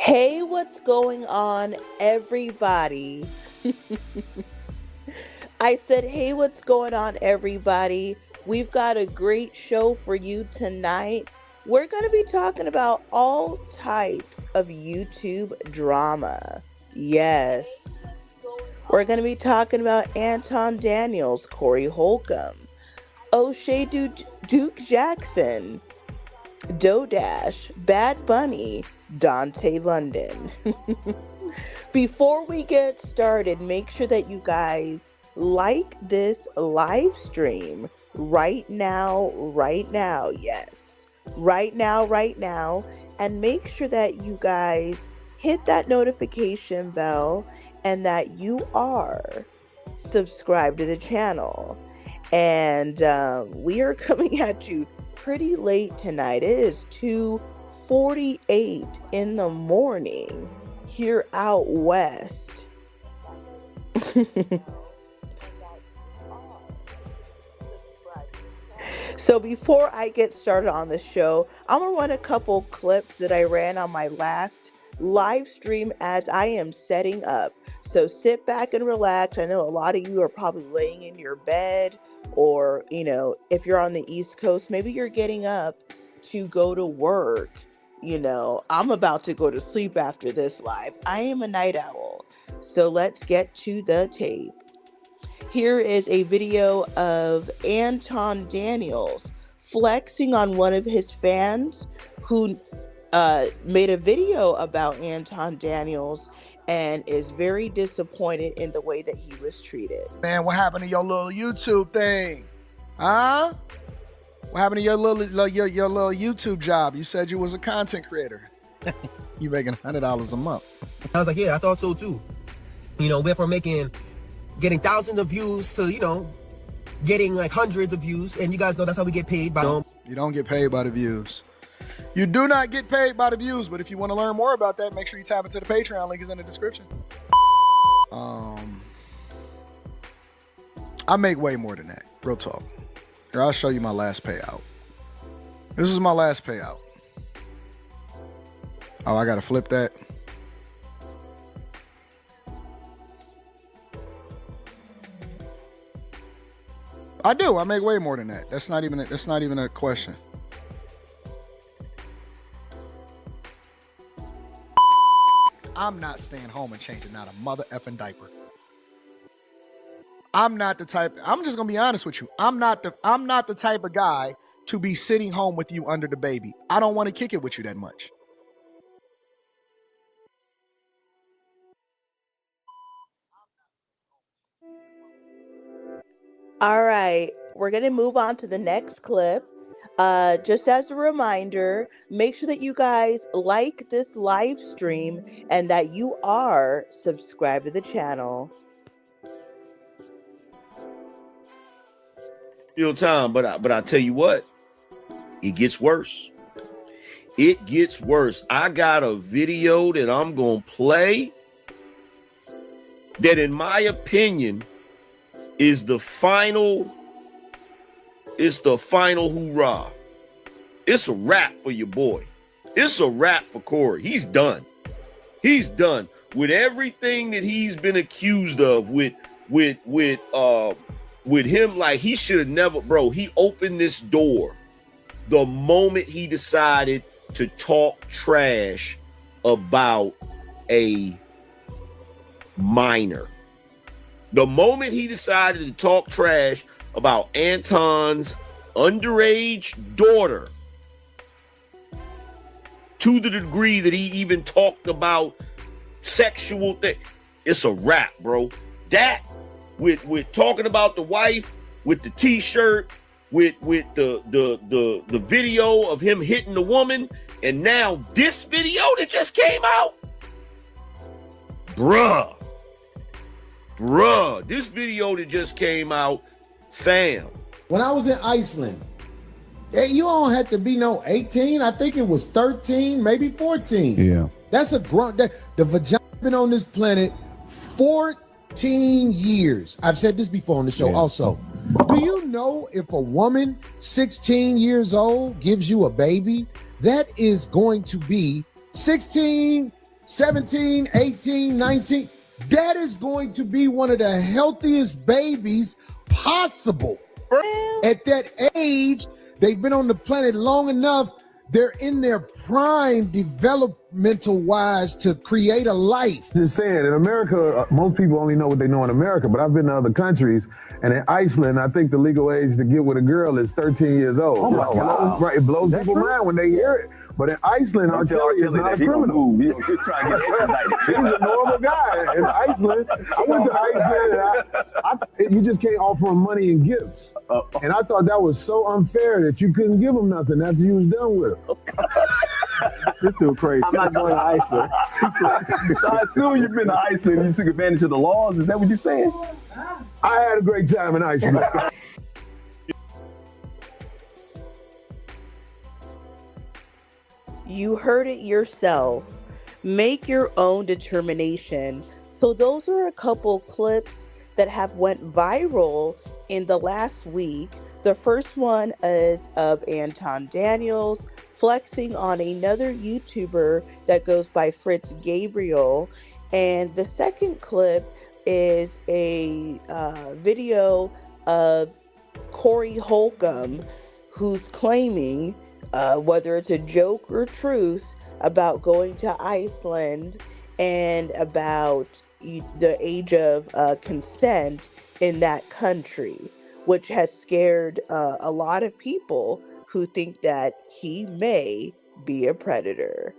Hey, what's going on, everybody? I said, hey, what's going on, everybody? We've got a great show for you tonight. We're going to be talking about all types of YouTube drama. Yes. We're going to be talking about Anton Daniels, Corey Holcomb, oshaydukejackson, doughdash, Bad Bunny, Dontay London. Before we get started, make sure that you guys like this live stream right now, yes, right now, and make sure that you guys hit that notification bell and that you are subscribed to the channel. And we are coming at you pretty late tonight. It is 2:48 in the morning here out west. So before I get started on the show, I'm gonna run a couple clips that I ran on my last live stream as I am setting up. So sit back and relax. I know a lot of you are probably laying in your bed, or, if you're on the East Coast, maybe you're getting up to go to work. I'm about to go to sleep after this live. I am a night owl. So let's get to the tape. Here is a video of Anton Daniels flexing on one of his fans who made a video about Anton Daniels and is very disappointed in the way that he was treated. Man, what happened to your little YouTube thing? Huh? What happened to your little YouTube job? You said you was a content creator. You making $100 a month. I was like, yeah, I thought so too. Went from getting thousands of views to, getting like hundreds of views. And you guys know that's how we get paid. You don't get paid by the views. You do not get paid by the views, but if you want to learn more about that, make sure you tap into the Patreon. Link is in the description. I make way more than that. Real talk. Here, I'll show you my last payout. This is my last payout. Oh, I gotta flip that. I do. I make way more than that. That's not even a question. I'm not staying home and changing not a mother effing diaper. I'm not the type. I'm just gonna be honest with you. I'm not the type of guy to be sitting home with you under the baby. I don't want to kick it with you that much. All right, we're going to move on to the next clip. Just as a reminder, make sure that you guys like this live stream and that you are subscribed to the channel. Time, but I tell you what, it gets worse. It gets worse. I got a video that I'm gonna play that, in my opinion, is the final. It's the final hoorah. It's a wrap for your boy. It's a wrap for Corey. He's done. He's done with everything that he's been accused of. With him, like, he should have never, bro. He opened this door the moment he decided to talk trash about a minor. The moment he decided to talk trash about Anton's underage daughter, to the degree that he even talked about sexual thing, it's a wrap, bro. That with talking about the wife, with the t-shirt, with the video of him hitting the woman, and now this video that just came out, bruh, this video that just came out, fam. When I was in Iceland, you don't have to be no 18. I think it was 13, maybe 14. Yeah. That's a grunt. The vagina been on this planet 14 years. I've said this before on the show also. Do you know if a woman 16 years old gives you a baby, that is going to be 16 17, 18, 19. That is going to be one of the healthiest babies possible. At that age, they've been on the planet long enough. They're in their prime developmental wise to create a life. Just saying, in America, most people only know what they know in America, but I've been to other countries, and in Iceland, I think the legal age to get with a girl is 13 years old. Oh my God. Right, it blows people's mind when they hear it. But in Iceland, R. Kelly is not a criminal. He's trying to get extradited. He's a normal guy in Iceland. I went to Iceland, and you just can't offer him money and gifts. And I thought that was so unfair that you couldn't give him nothing after you was done with him. This still crazy. I'm not going to Iceland. So I assume you've been to Iceland and you took advantage of the laws. Is that what you're saying? I had a great time in Iceland. You heard it yourself. Make your own determination. So those are a couple clips that have went viral in the last week. The first one is of Anton Daniels flexing on another YouTuber that goes by Fritz Gabriel. And the second clip is a video of Corey Holcomb, who's claiming, whether it's a joke or truth, about going to Iceland and about the age of consent in that country, which has scared a lot of people who think that he may be a predator.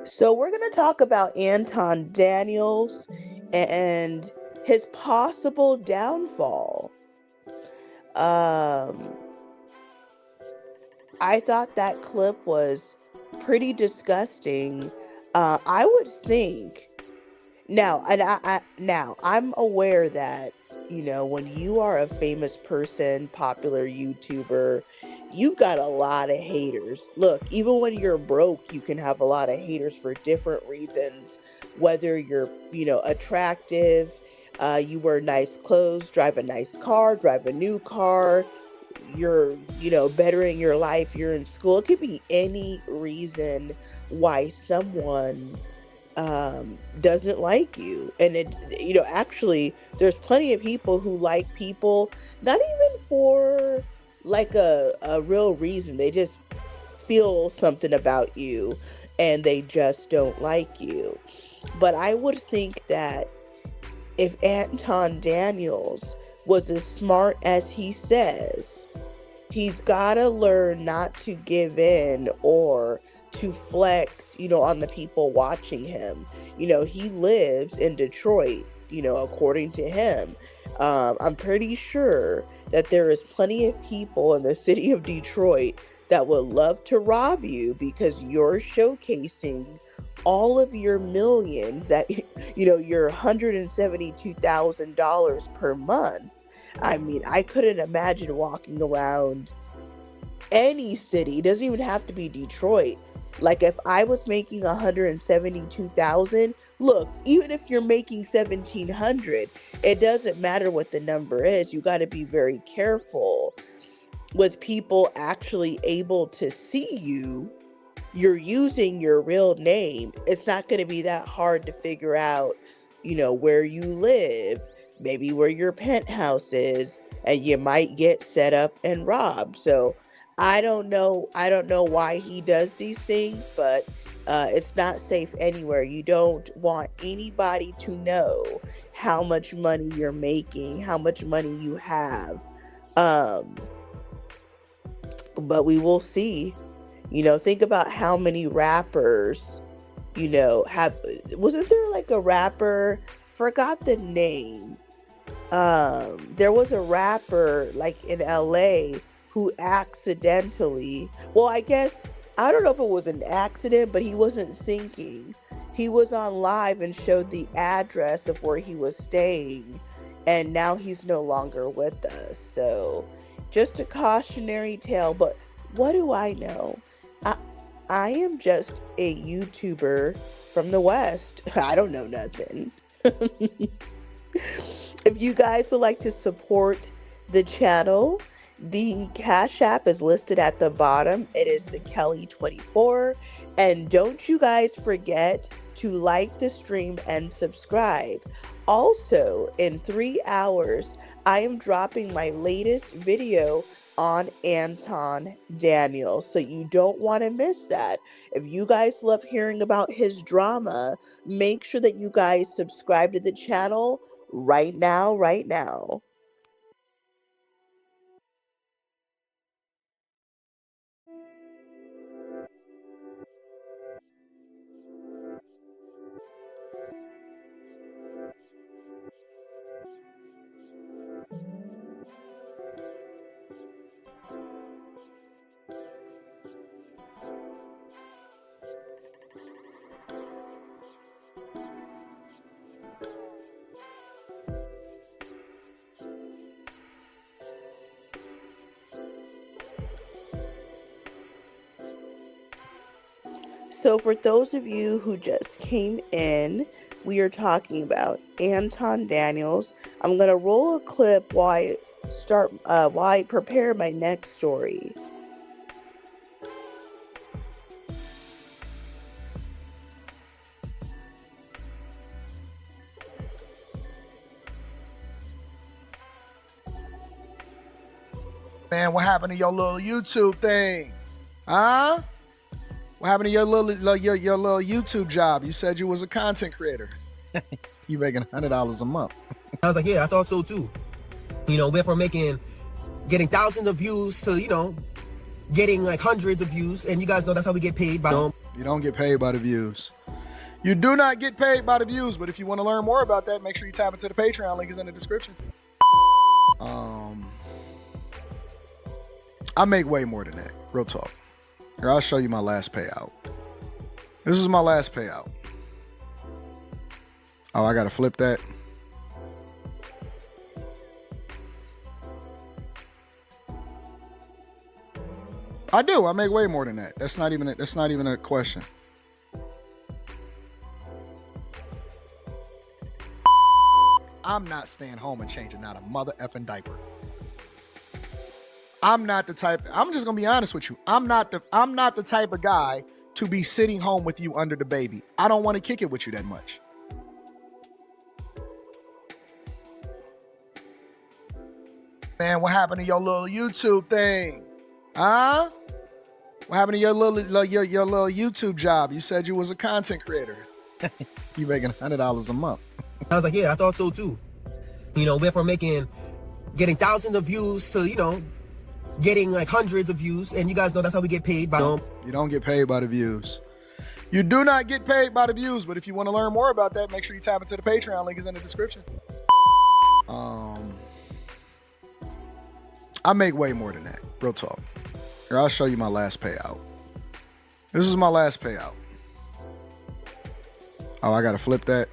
So we're going to talk about Anton Daniels and his possible downfall. I thought that clip was pretty disgusting. I would think now, and I'm aware that, you know, when you are a famous person, popular YouTuber, you've got a lot of haters. Look, even when you're broke, you can have a lot of haters for different reasons. Whether you're, you know, attractive, you wear nice clothes, drive a nice car, drive a new car, you're, you know, bettering your life, you're in school. It could be any reason why someone doesn't like you. And it, you know, actually, there's plenty of people who like people, not even for like a real reason. They just feel something about you and they just don't like you. But I would think that if Anton Daniels was as smart as he says, he's got to learn not to give in or to flex, you know, on the people watching him. You know, he lives in Detroit, you know, according to him. I'm pretty sure that there is plenty of people in the city of Detroit that would love to rob you because you're showcasing all of your millions, that, you know, your $172,000 per month. I mean, I couldn't imagine walking around any city. It doesn't even have to be Detroit. Like if I was making 172,000, look, even if you're making 1,700, it doesn't matter what the number is. You got to be very careful with people actually able to see you. You're using your real name. It's not going to be that hard to figure out, you know, where you live, maybe where your penthouse is, and you might get set up and robbed. So I don't know why he does these things, but it's not safe anywhere. You don't want anybody to know how much money you're making, how much money you have. But we will see. You know, think about how many rappers, you know, wasn't there like a rapper, forgot the name. There was a rapper like in LA who accidentally, well, I guess, I don't know if it was an accident, but he wasn't thinking. He was on live and showed the address of where he was staying, and now he's no longer with us. So just a cautionary tale, but what do I know? I am just a YouTuber from the West. I don't know nothing. If you guys would like to support the channel, the Cash App is listed at the bottom. It is the Kelly24. And don't you guys forget to like the stream and subscribe. Also, in 3 hours, I am dropping my latest video on Anton Daniels. So you don't want to miss that. If you guys love hearing about his drama, make sure that you guys subscribe to the channel right now, right now. So for those of you who just came in, we are talking about Anton Daniels. I'm gonna roll a clip while I prepare my next story. Man, what happened to your little YouTube thing? Huh? What happened to your little YouTube job? You said you was a content creator. You making $100 a month. I was like, yeah, I thought so too. You know, went from getting thousands of views to, you know, getting like hundreds of views. And you guys know that's how we get paid by them. You don't get paid by the views. You do not get paid by the views, but if you want to learn more about that, make sure you tap into the Patreon. Link is in the description. I make way more than that. Real talk. Here, I'll show you my last payout. This is my last payout. Oh, I gotta flip that. I do. I make way more than that. That's not even a question. I'm not staying home and changing out a mother effing diaper. I'm not the type. I'm just gonna be honest with you. I'm not the type of guy to be sitting home with you under the baby. I don't want to kick it with you that much. Man, what happened to your little YouTube thing? Huh? What happened to your little YouTube job? You said you was a content creator. You making $100 a month. I was like, yeah, I thought so too. You know, went from getting thousands of views to, you know, getting like hundreds of views. And you guys know that's how we get paid by them. You don't get paid by the views. You do not get paid by the views, but if you want to learn more about that, make sure you tap into the Patreon. Link is in the description. I make way more than that. Real talk. Here, I'll show you my last payout. This is my last payout. Oh, I gotta flip that.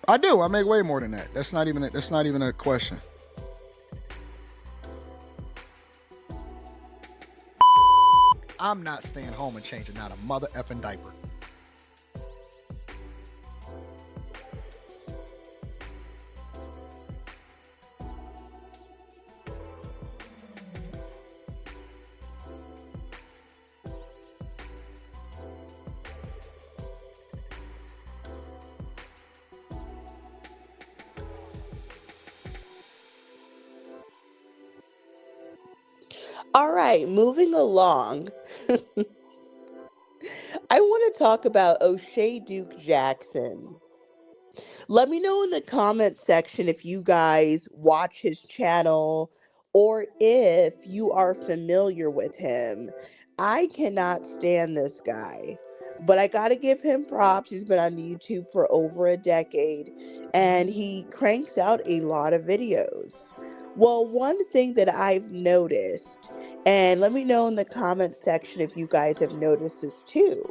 I do. I make way more than that. That's not even a question. I'm not staying home and changing out a mother effing diaper. All right, moving along. I want to talk about Oshaydukejackson. Let me know in the comment section if you guys watch his channel or if you are familiar with him. I cannot stand this guy, but I got to give him props. He's been on YouTube for over a decade and he cranks out a lot of videos. Well, one thing that I've noticed, and let me know in the comment section if you guys have noticed this too.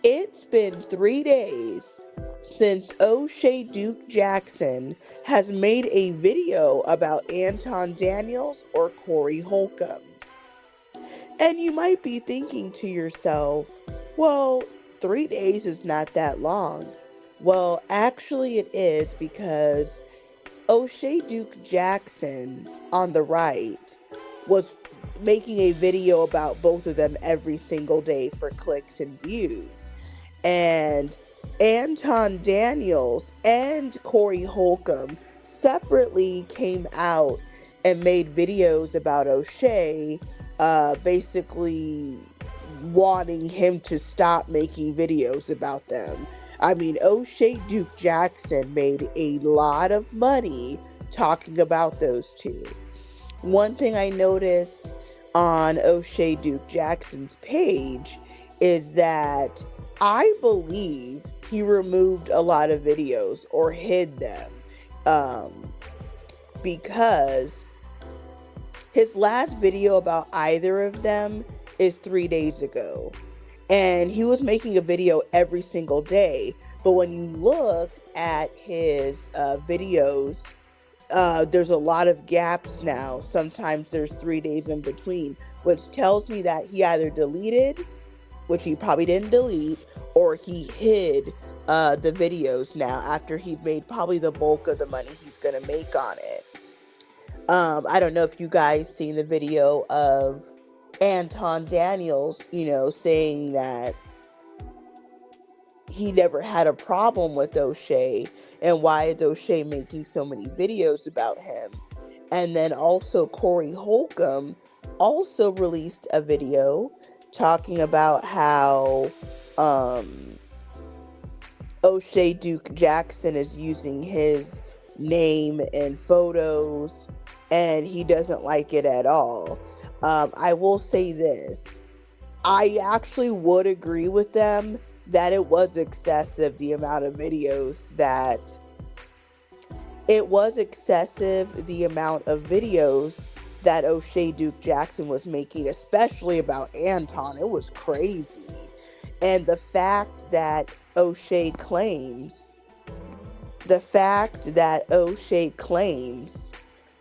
It's been 3 days since oshaydukejackson has made a video about Anton Daniels or Corey Holcomb. And you might be thinking to yourself, well, 3 days is not that long. Well, actually it is, because oshaydukejackson on the right was making a video about both of them every single day for clicks and views. And Anton Daniels and Corey Holcomb separately came out and made videos about Oshay, basically wanting him to stop making videos about them. I mean, oshaydukejackson made a lot of money talking about those two. One thing I noticed on oshaydukejackson's page is that I believe he removed a lot of videos or hid them, because his last video about either of them is 3 days ago. And he was making a video every single day. But when you look at his videos, there's a lot of gaps now. Sometimes there's 3 days in between, which tells me that he either deleted, which he probably didn't delete, or he hid the videos now after he'd made probably the bulk of the money he's going to make on it. I don't know if you guys seen the video of Anton Daniels, saying that he never had a problem with Oshay, and why is Oshay making so many videos about him? And then also Corey Holcomb also released a video talking about how oshaydukejackson is using his name in photos, and he doesn't like it at all. I will say this. I actually would agree with them that it was excessive, the amount of videos that oshaydukejackson was making, especially about Anton. It was crazy. And the fact that Oshay claims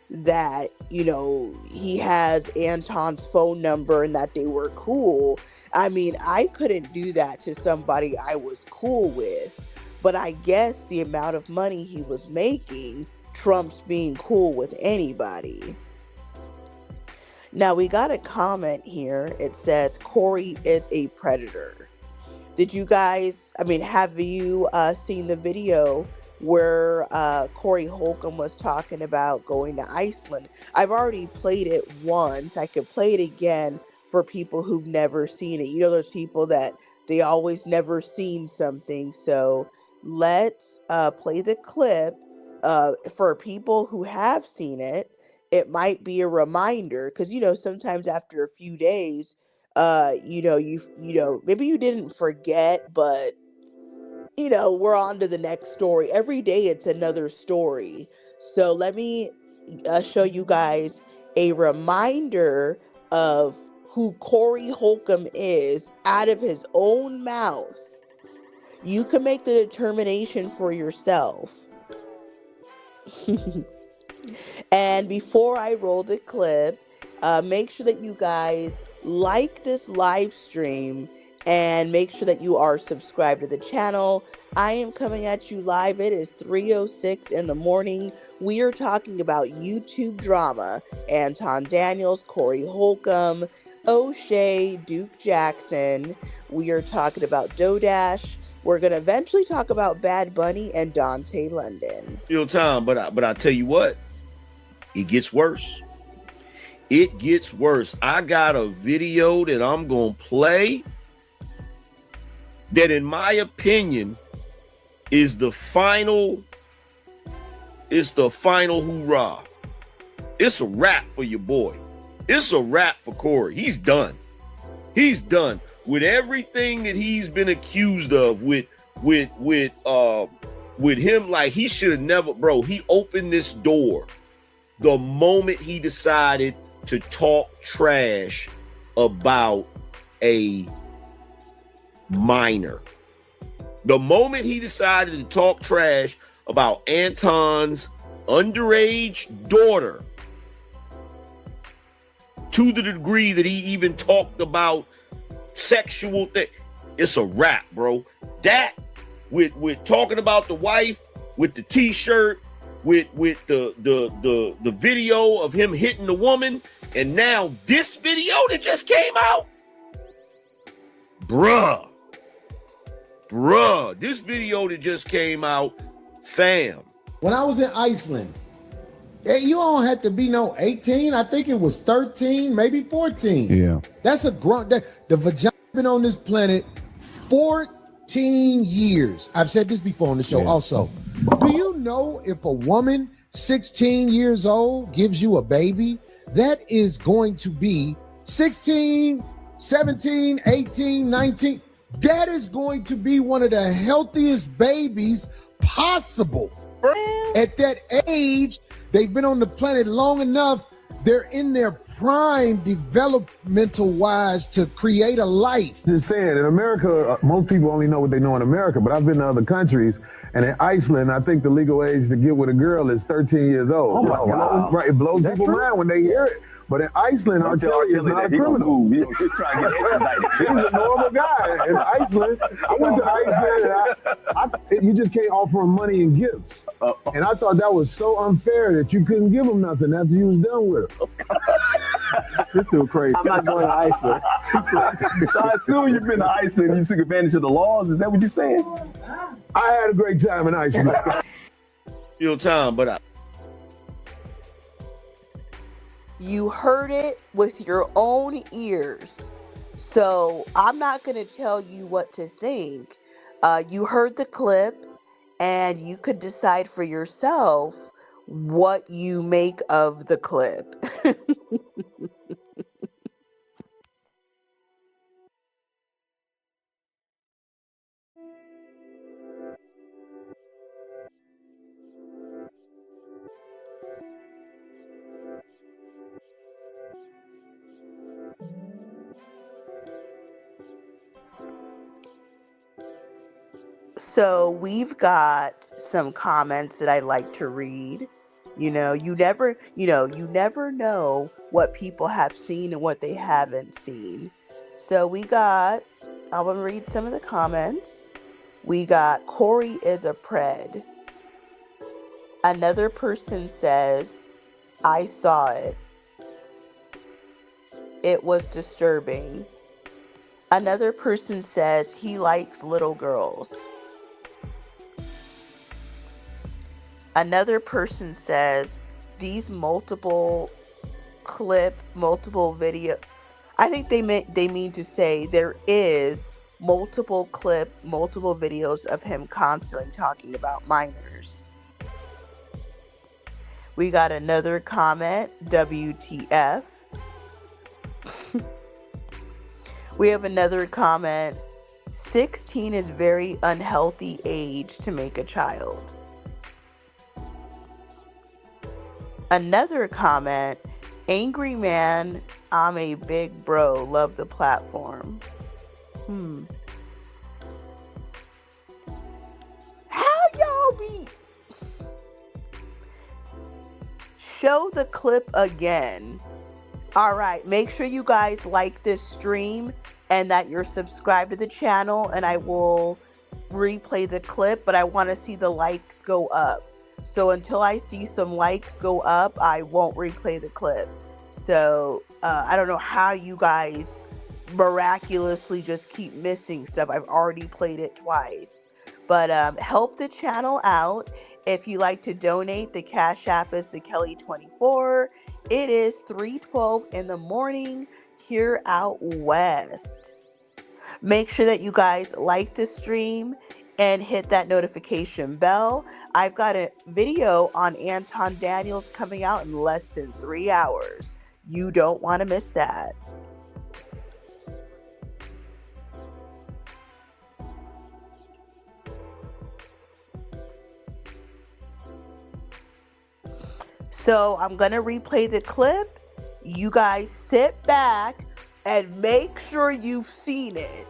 that, he has Anton's phone number and that they were cool. I mean, I couldn't do that to somebody I was cool with, but I guess the amount of money he was making trumps being cool with anybody. Now we got a comment here. It says Corey is a predator. Did you guys, have you seen the video where Corey Holcomb was talking about going to Iceland? I've already played it once. I could play it again for people who've never seen it. There's people that they always never seen something. So let's play the clip for people who have seen it. It might be a reminder, because sometimes after a few days, maybe you didn't forget, but we're on to the next story. Every day it's another story. So let me show you guys a reminder of who Corey Holcomb is out of his own mouth. You can make the determination for yourself. And before I roll the clip, make sure that you guys like this live stream and make sure that you are subscribed to the channel. I am coming at you live. It is 3:06 in the morning. We are talking about YouTube drama. Anton Daniels, Corey Holcomb, oshaydukejackson. We are talking about doughdash. We're going to eventually talk about Bad Bunny and Dontay London. Time, but I tell you what, it gets worse. It gets worse. I got a video that I'm going to play that, in my opinion, is the final hoorah. It's a wrap for your boy. It's a wrap for Corey. He's done. He's done with everything that he's been accused of with him. Like, he should have never, bro. He opened this door the moment he decided to talk trash about a minor. The moment he decided to talk trash about Anton's underage daughter, to the degree that he even talked about sexual thing, it's a wrap, bro. That with talking about the wife, with the t-shirt, with the video of him hitting the woman, and now this video that just came out, bruh, this video that just came out, fam. When I was in Iceland, you don't have to be no 18. I think it was 13, maybe 14. Yeah. That's a grunt. The vagina been on this planet 14 years. I've said this before on the show also. Do you know if a woman 16 years old gives you a baby, that is going to be 16, 17, 18, 19. That is going to be one of the healthiest babies possible. At that age, they've been on the planet long enough. They're in their prime developmental wise to create a life. Just saying, in America, most people only know what they know in America, but I've been to other countries, and in Iceland, I think the legal age to get with a girl is 13 years old. Oh, wow. Right, it blows people's mind when they hear it. But in Iceland, R. Kelly is not a criminal. He's trying to get extradited. He's a normal guy. In Iceland, I went to Iceland, and you just can't offer him money and gifts. And I thought that was so unfair that you couldn't give him nothing after you was done with him. This still crazy. I'm not going to Iceland. So I assume you've been to Iceland and you took advantage of the laws. Is that what you're saying? I had a great time in Iceland. Still time, but You heard it with your own ears. So I'm not going to tell you what to think. You heard the clip, and you could decide for yourself what you make of the clip. So we've got some comments that I like to read. You never know what people have seen and what they haven't seen. So I'm going to read some of the comments. We got, Corey is a pred. Another person says, I saw it. It was disturbing. Another person says he likes little girls. Another person says these multiple video. I think they mean to say there is multiple videos of him constantly talking about minors. We got another comment, WTF. We have another comment, 16 is very unhealthy age to make a child. Another comment, angry man, I'm a big bro, love the platform. How y'all be? Show the clip again. All right, make sure you guys like this stream and that you're subscribed to the channel, and I will replay the clip, but I want to see the likes go up. So until I see some likes go up, I won't replay the clip. So I don't know how you guys miraculously just keep missing stuff. I've already played it twice. But help the channel out. If you like to donate, the Cash App is the Kelly24. It is 3:12 in the morning here out west. Make sure that you guys like the stream and hit that notification bell. I've got a video on Anton Daniels coming out in less than 3 hours. You don't want to miss that. So I'm going to replay the clip. You guys sit back and make sure you've seen it.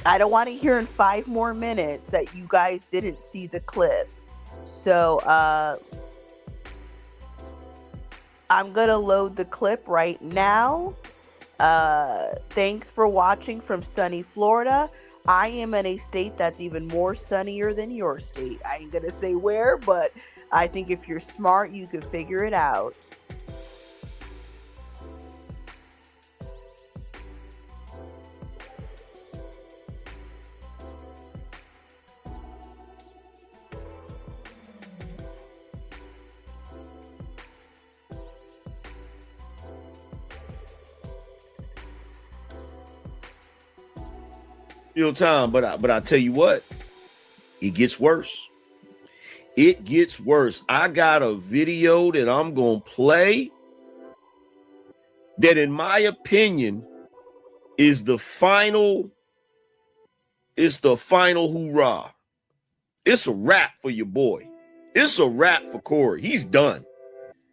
I don't want to hear in 5 more minutes that you guys didn't see the clip. So I'm gonna load the clip right now. Thanks for watching from sunny Florida. I am in a state that's even more sunnier than your state. I ain't gonna say where, but I think if you're smart, you can figure it out. Time, but I tell you what, it gets worse. It gets worse. I got a video that I'm gonna play that, in my opinion, is the final. It's the final hoorah. It's a wrap for your boy. It's a wrap for Corey. He's done.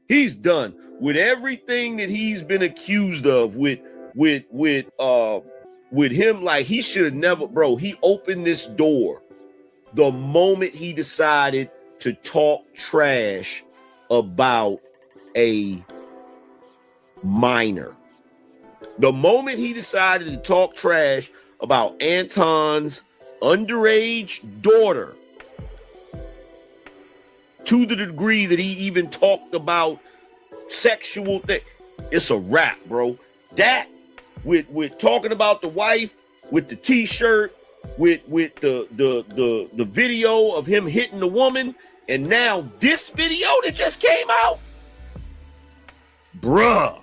He's done with everything that he's been accused of. With him, like, he should have never, bro. He opened this door the moment he decided to talk trash about a minor. The moment he decided to talk trash about Anton's underage daughter, to the degree that he even talked about sexual thing, it's a wrap, bro. That with talking about the wife, with the t-shirt, with the video of him hitting the woman, and now this video that just came out, bruh,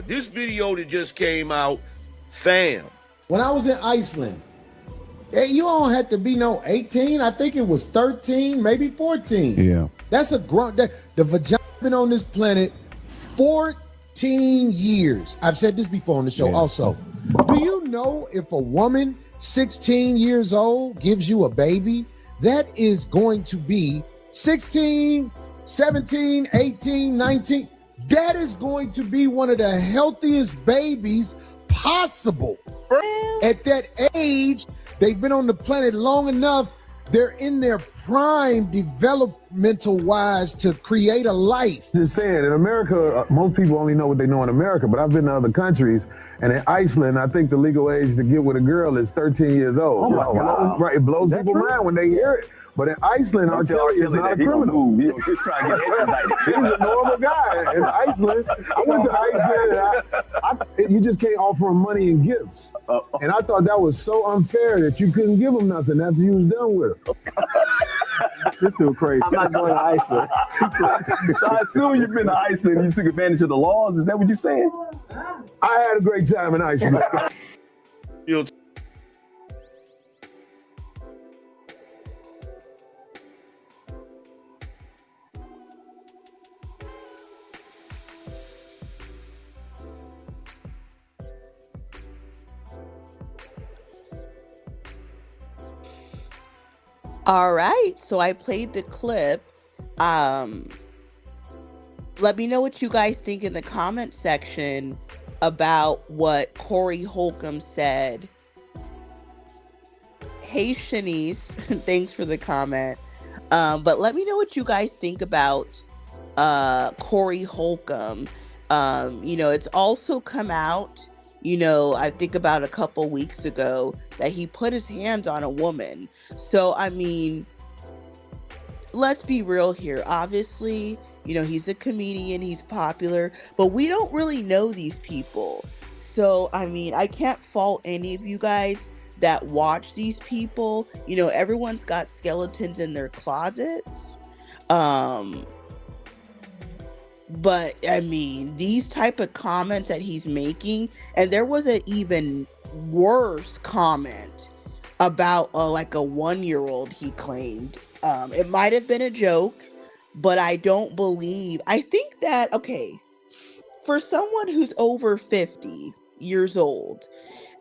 this video that just came out, fam. When I was in Iceland, you don't have to be no 18. I think it was 13, maybe 14. Yeah. That's a grunt. The vagina been on this planet 14 years. I've said this before on the show also. Do you know if a woman 16 years old gives you a baby, that is going to be 16, 17, 18, 19. That is going to be one of the healthiest babies possible. At that age, they've been on the planet long enough. They're in their prime developmental wise to create a life. Just saying, in America, most people only know what they know in America, but I've been to other countries, and in Iceland, I think the legal age to get with a girl is 13 years old. Oh my God. It blows people's mind when they hear it. But in Iceland, R. Kelly is not a criminal. He's trying to get extradited. He's a normal guy in Iceland. I went to Iceland, and you just can't offer him money and gifts. And I thought that was so unfair that you couldn't give him nothing after you was done with him. This dude crazy. I'm not going to Iceland. So I assume you've been to Iceland and you took advantage of the laws. Is that what you're saying? I had a great time in Iceland. All right, so I played the clip. Let me know what you guys think in the comment section about what Corey Holcomb said. Hey Shanice, thanks for the comment. But let me know what you guys think about Corey Holcomb. It's also come out, I think about a couple weeks ago that he put his hands on a woman. So, I mean, let's be real here. Obviously, he's a comedian, he's popular, but we don't really know these people. So, I mean, I can't fault any of you guys that watch these people. Everyone's got skeletons in their closets. But I mean, these type of comments that he's making, and there was an even worse comment about like a 1-year-old, he claimed. It might have been a joke, but I think that, okay, for someone who's over 50 years old,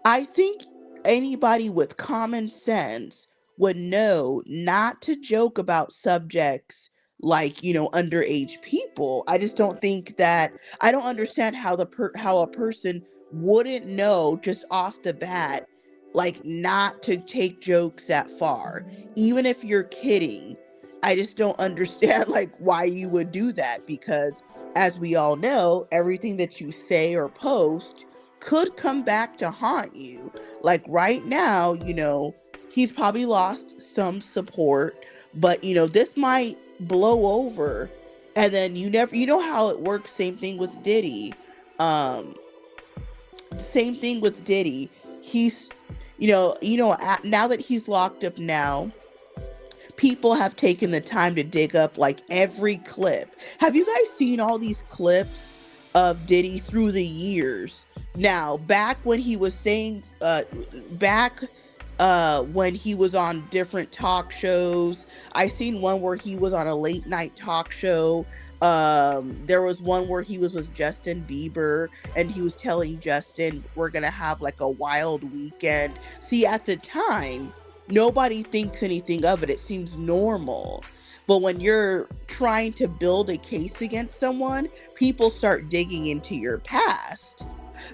I think anybody with common sense would know not to joke about subjects like, underage people. I just don't think that, I don't understand how how a person wouldn't know just off the bat like not to take jokes that far, even if you're kidding. I just don't understand like why you would do that, because as we all know, everything that you say or post could come back to haunt you. Like right now, you know, he's probably lost some support, but you know, this might blow over, and then you know how it works. Same thing with Diddy. Same thing with Diddy. He's, now that he's locked up now, people have taken the time to dig up like every clip. Have you guys seen all these clips of Diddy through the years? Now, back when he was saying, when he was on different talk shows, I seen one where he was on a late night talk show. There was one where he was with Justin Bieber, and he was telling Justin, we're gonna have like a wild weekend. See, at the time, nobody thinks anything of it. It seems normal. But when you're trying to build a case against someone, people start digging into your past.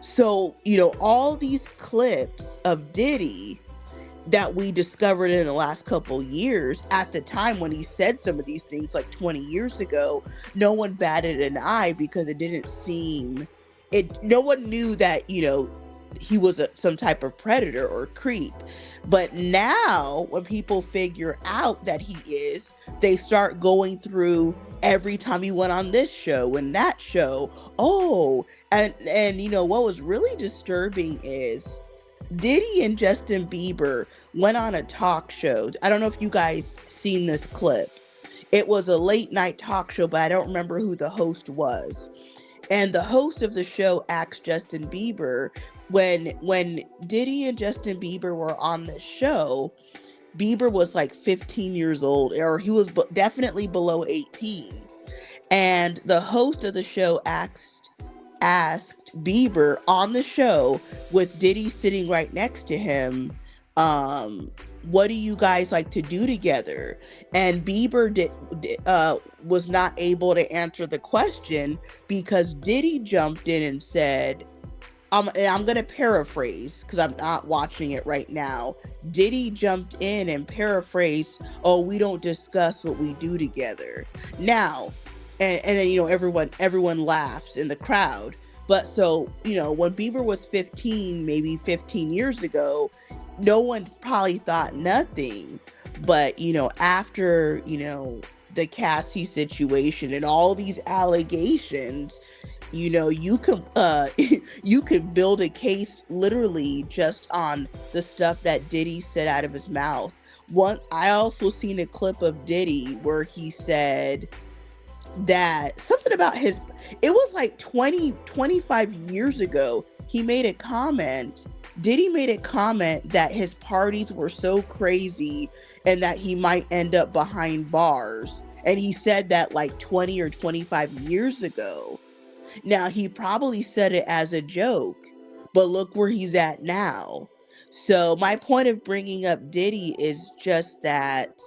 So, you know, all these clips of Diddy that we discovered in the last couple years, at the time when he said some of these things like 20 years ago, no one batted an eye, because it didn't seem, no one knew that, you know, he was some type of predator or creep. But now when people figure out that he is, they start going through every time he went on this show and that show. Oh, and you know what was really disturbing is Diddy and Justin Bieber went on a talk show. I don't know if you guys seen this clip. It was a late night talk show, but I don't remember who the host was. And the host of the show asked Justin Bieber, when Diddy and Justin Bieber were on the show, Bieber was like 15 years old, or he was definitely below 18. And the host of the show asked Bieber on the show, with Diddy sitting right next to him, what do you guys like to do together? And Bieber was not able to answer the question, because Diddy jumped in and said, and I'm going to paraphrase because I'm not watching it right now. Diddy jumped in and paraphrased, oh, we don't discuss what we do together. Now, and then, you know, everyone laughs in the crowd. But so, you know, when Bieber was 15, maybe 15 years ago, no one probably thought nothing. But, you know, after, you know, the Cassie situation and all these allegations, you know, you could build a case literally just on the stuff that Diddy said out of his mouth. I also seen a clip of Diddy where he said that something about it was like 25 years ago, Diddy made a comment that his parties were so crazy and that he might end up behind bars. And he said that like 20 or 25 years ago. Now, he probably said it as a joke, but look where he's at now. So my point of bringing up Diddy is just that,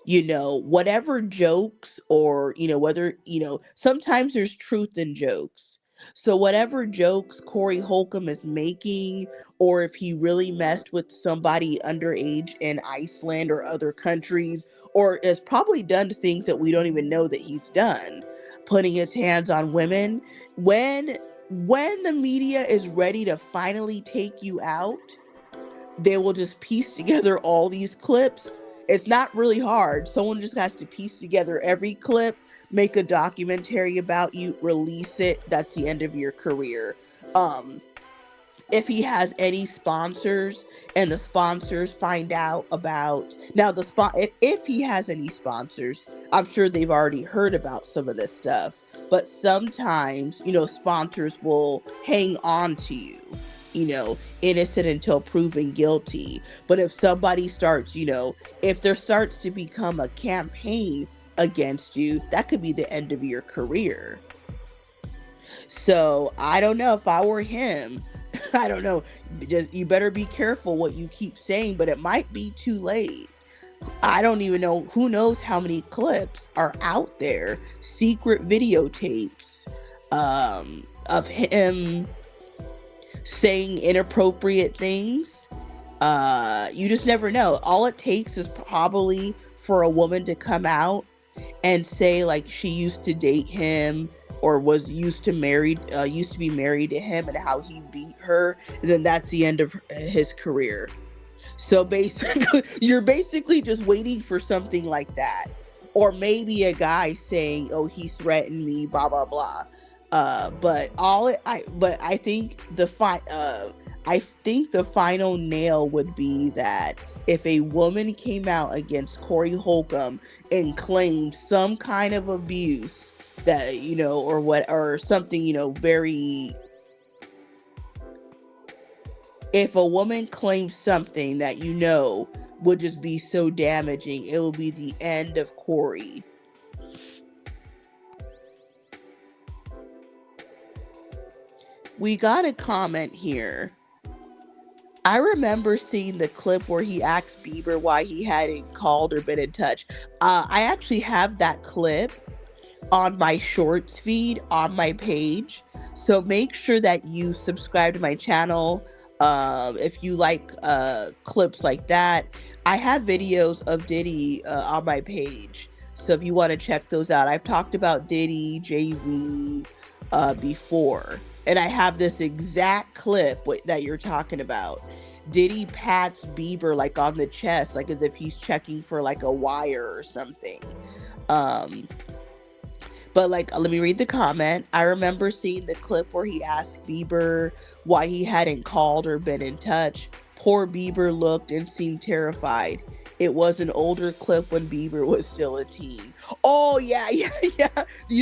you know, whatever jokes, or, you know, whether, you know, sometimes there's truth in jokes. So whatever jokes Corey Holcomb is making, or if he really messed with somebody underage in Iceland or other countries, or has probably done things that we don't even know that he's done, putting his hands on women, when the media is ready to finally take you out, they will just piece together all these clips. It's not really hard. Someone just has to piece together every clip, make a documentary about you, release it. That's the end of your career. If he has any sponsors and the sponsors find out about, now if he has any sponsors, I'm sure they've already heard about some of this stuff, but sometimes, you know, sponsors will hang on to you, you know, innocent until proven guilty. But if somebody starts, you know, if there starts to become a campaign against you, that could be the end of your career. So I don't know. If I were him, I don't know. You better be careful what you keep saying, but it might be too late. I don't even know. Who knows how many clips are out there, secret videotapes of him saying inappropriate things You just never know. All it takes is probably for a woman to come out and say like she used to date him or was used to be married to him and how he beat her, and then that's the end of his career. So basically, you're basically just waiting for something like that, or maybe a guy saying, "Oh, he threatened me," blah blah blah. But I think the final nail would be that if a woman came out against Corey Holcomb and claimed some kind of abuse that, or something, very, if a woman claims something that, would just be so damaging, it will be the end of Corey. We got a comment here. I remember seeing the clip where he asked Bieber why he hadn't called or been in touch. I actually have that clip on my shorts feed on my page. So make sure that you subscribe to my channel if you like clips like that. I have videos of Diddy on my page. So if you want to check those out, I've talked about Diddy, Jay-Z before. And I have this exact clip that you're talking about. Diddy pats Bieber like on the chest, like as if he's checking for like a wire or something. But like, let me read the comment. I remember seeing the clip where he asked Bieber why he hadn't called or been in touch. Poor Bieber looked and seemed terrified. It was an older clip when Bieber was still a teen. Oh, yeah. You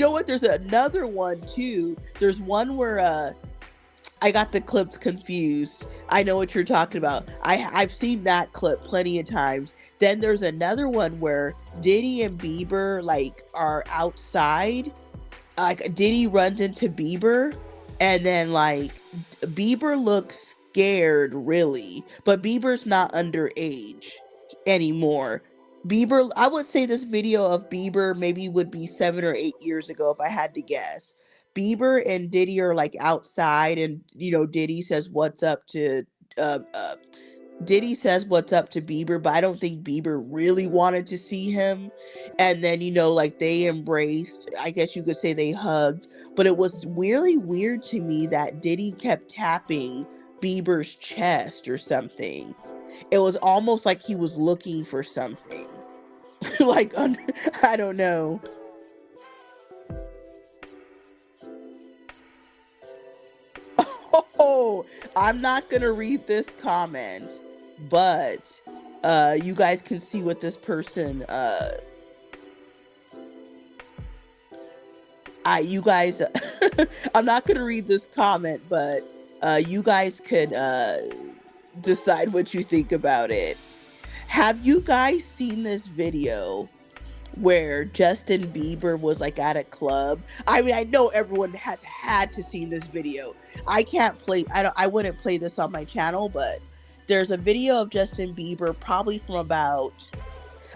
know what? There's another one, too. There's one where I got the clips confused. I know what you're talking about. I've seen that clip plenty of times. Then there's another one where Diddy and Bieber, like, are outside. Like, Diddy runs into Bieber. And then, like, Bieber looks scared, really. But Bieber's not underage anymore. Bieber, I would say this video of Bieber maybe would be 7 or 8 years ago if I had to guess. Bieber and Diddy are like outside, and Diddy says what's up to Bieber, but I don't think Bieber really wanted to see him. And then like they embraced. I guess you could say they hugged, but it was really weird to me that Diddy kept tapping Bieber's chest or something. It was almost like he was looking for something. Like, I don't know. Oh, I'm not going to read this comment, but you guys can see what this person, I'm not going to read this comment, but you guys could decide what you think about it. Have you guys seen this video where Justin Bieber was like at a club? I mean, I know everyone has had to see this video. I wouldn't play this on my channel, but there's a video of Justin Bieber probably from about,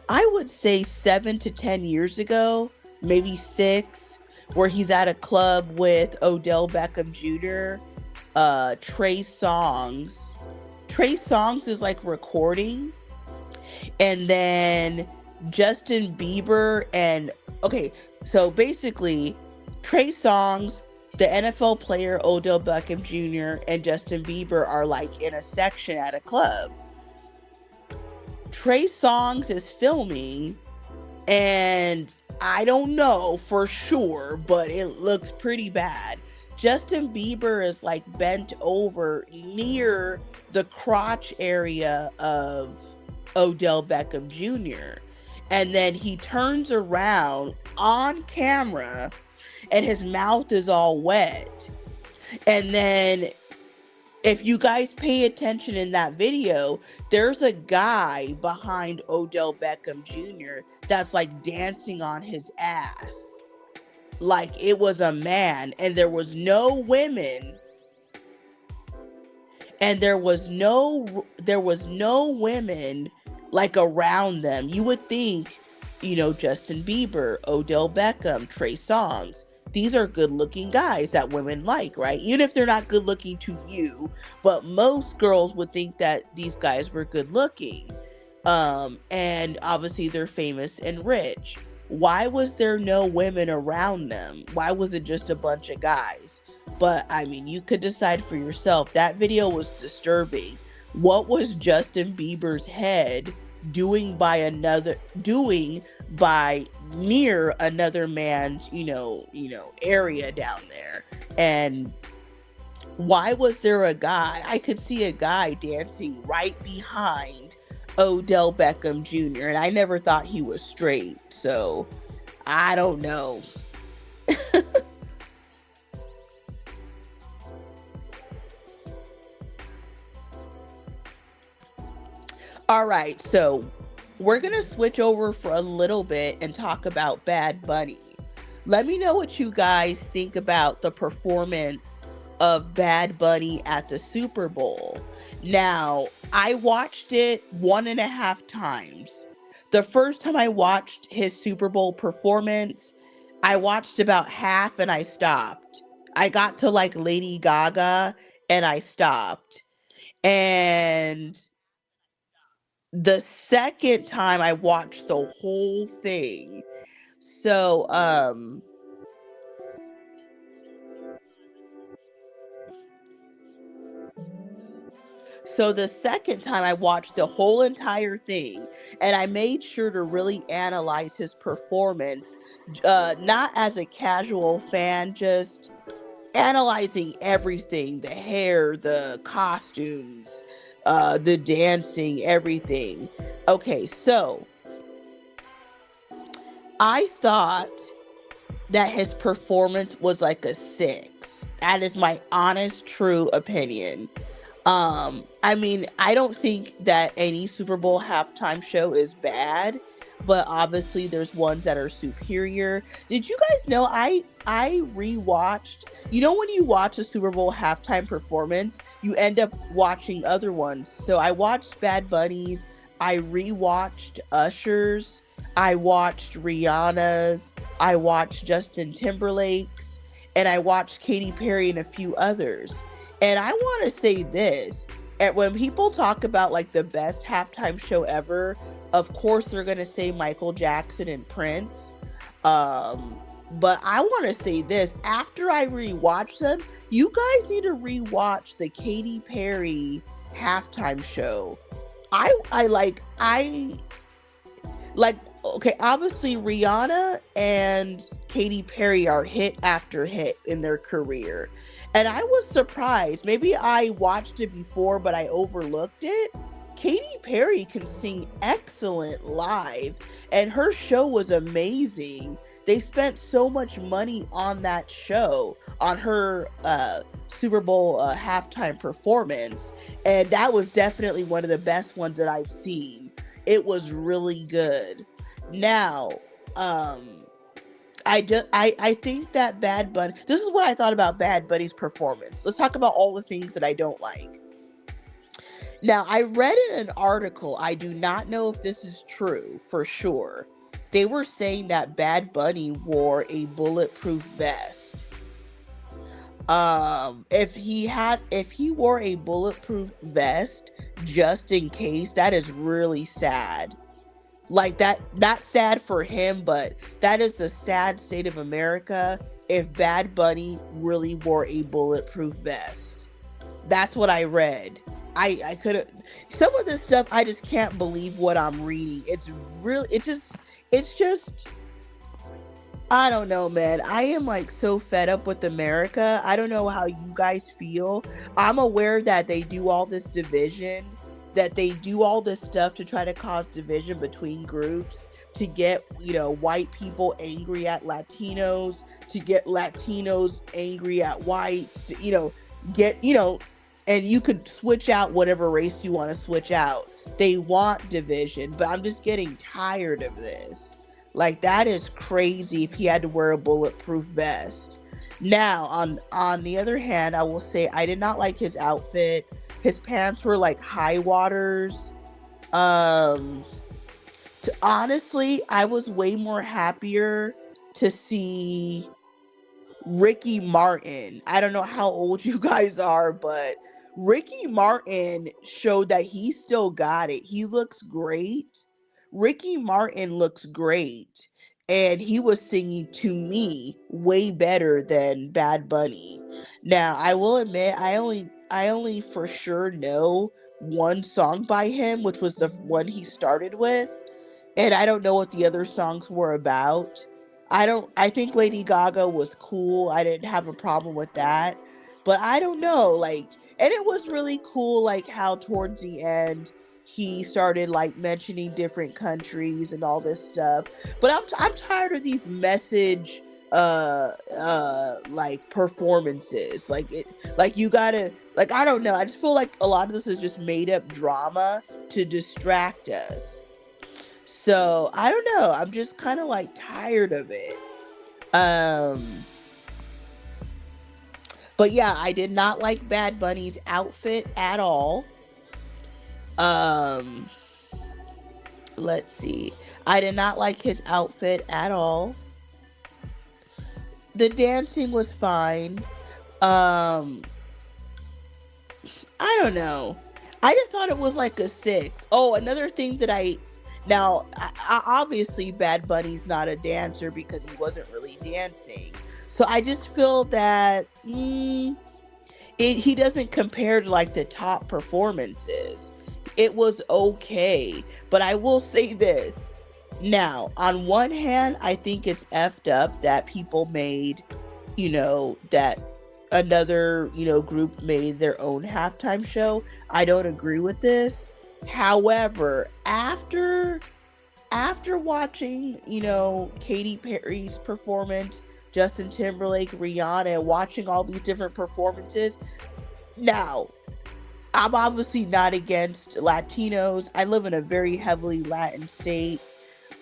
I would say 7 to 10 years ago, maybe 6, where he's at a club with Odell Beckham Jr., Trey Songz. Trey Songz is like recording, and then Justin Bieber so basically Trey Songz, the NFL player Odell Beckham Jr., and Justin Bieber are like in a section at a club. Trey Songz is filming, and I don't know for sure, but it looks pretty bad. Justin Bieber is like bent over near the crotch area of Odell Beckham Jr. And then he turns around on camera and his mouth is all wet. And then if you guys pay attention in that video, there's a guy behind Odell Beckham Jr. that's like dancing on his ass. Like it was a man, and there was no women, and there was no women like around them. You would think, Justin Bieber, Odell Beckham, Trey Songz, these are good looking guys that women like, right? Even if they're not good looking to you, but most girls would think that these guys were good looking. And obviously they're famous and rich. Why was there no women around them? Why was it just a bunch of guys? But I mean, you could decide for yourself. That video was disturbing. What was Justin Bieber's head doing by near another man's, area down there? And why was there a guy? I could see a guy dancing right behind Odell Beckham Jr. and I never thought he was straight. So I don't know. All right, so we're going to switch over for a little bit and talk about Bad Bunny. Let me know what you guys think about the performance of Bad Bunny at the Super Bowl. Now, I watched it 1.5 times. The first time I watched his Super Bowl performance, I watched about half and I stopped. I got to like Lady Gaga and I stopped. And the second time I watched the whole thing. So, the second time I watched the whole entire thing and I made sure to really analyze his performance, not as a casual fan, just analyzing everything, the hair, the costumes, the dancing, everything. Okay, so I thought that his performance was like a 6. That is my honest, true opinion. I mean, I don't think that any Super Bowl halftime show is bad, but obviously there's ones that are superior. Did you guys know I rewatched, when you watch a Super Bowl halftime performance, you end up watching other ones. So I watched Bad Bunny's, I rewatched Usher's, I watched Rihanna's, I watched Justin Timberlake's, and I watched Katy Perry and a few others. And I want to say this, and when people talk about like the best halftime show ever, of course they're going to say Michael Jackson and Prince. But I want to say this, after I rewatch them, you guys need to rewatch the Katy Perry halftime show. Okay, obviously Rihanna and Katy Perry are hit after hit in their career. And I was surprised. Maybe I watched it before, but I overlooked it. Katy Perry can sing excellent live, and her show was amazing. They spent so much money on that show, on her Super Bowl halftime performance, and that was definitely one of the best ones that I've seen. It was really good. Now, I think that Bad Bunny, this is what I thought about Bad Bunny's performance. Let's talk about all the things that I don't like. Now, I read in an article, I do not know if this is true for sure. They were saying that Bad Bunny wore a bulletproof vest. If he wore a bulletproof vest just in case, that is really sad. Like that, not sad for him, but that is the sad state of America if Bad Bunny really wore a bulletproof vest. That's what I read. I could have, some of this stuff, I just can't believe what I'm reading. It's just, I don't know, man. I am like so fed up with America. I don't know how you guys feel. I'm aware that they do all this division, that they do all this stuff to try to cause division between groups, to get, white people angry at Latinos, to get Latinos angry at whites, to, and you could switch out whatever race you want to switch out. They want division, but I'm just getting tired of this. Like, that is crazy if he had to wear a bulletproof vest. Now, on the other hand, I will say I did not like his outfit. His pants were like high waters. Honestly, I was way more happier to see Ricky Martin. I don't know how old you guys are, but Ricky Martin showed that he still got it. He looks great. Ricky Martin looks great. And he was singing, to me, way better than Bad Bunny. Now, I will admit, I only for sure know one song by him, which was the one he started with, and I don't know what the other songs were about. I think Lady Gaga was cool. I didn't have a problem with that. But I don't know, like, and it was really cool, like, how towards the end he started like mentioning different countries and all this stuff. But I'm tired of these message like performances. Like you gotta, like, I don't know. I just feel like a lot of this is just made up drama to distract us. So I don't know. I'm just kind of like tired of it. But yeah, I did not like Bad Bunny's outfit at all. Let's see. I did not like his outfit at all. The dancing was fine. I don't know. I just thought it was like a 6. Oh, another thing that I obviously Bad Bunny's not a dancer because he wasn't really dancing. So I just feel that he doesn't compare to like the top performances. It was okay, but I will say this. Now, on one hand, I think it's effed up that people made, that another, group made their own halftime show. I don't agree with this. However, after watching, Katy Perry's performance, Justin Timberlake, Rihanna, watching all these different performances, now, I'm obviously not against Latinos. I live in a very heavily Latin state.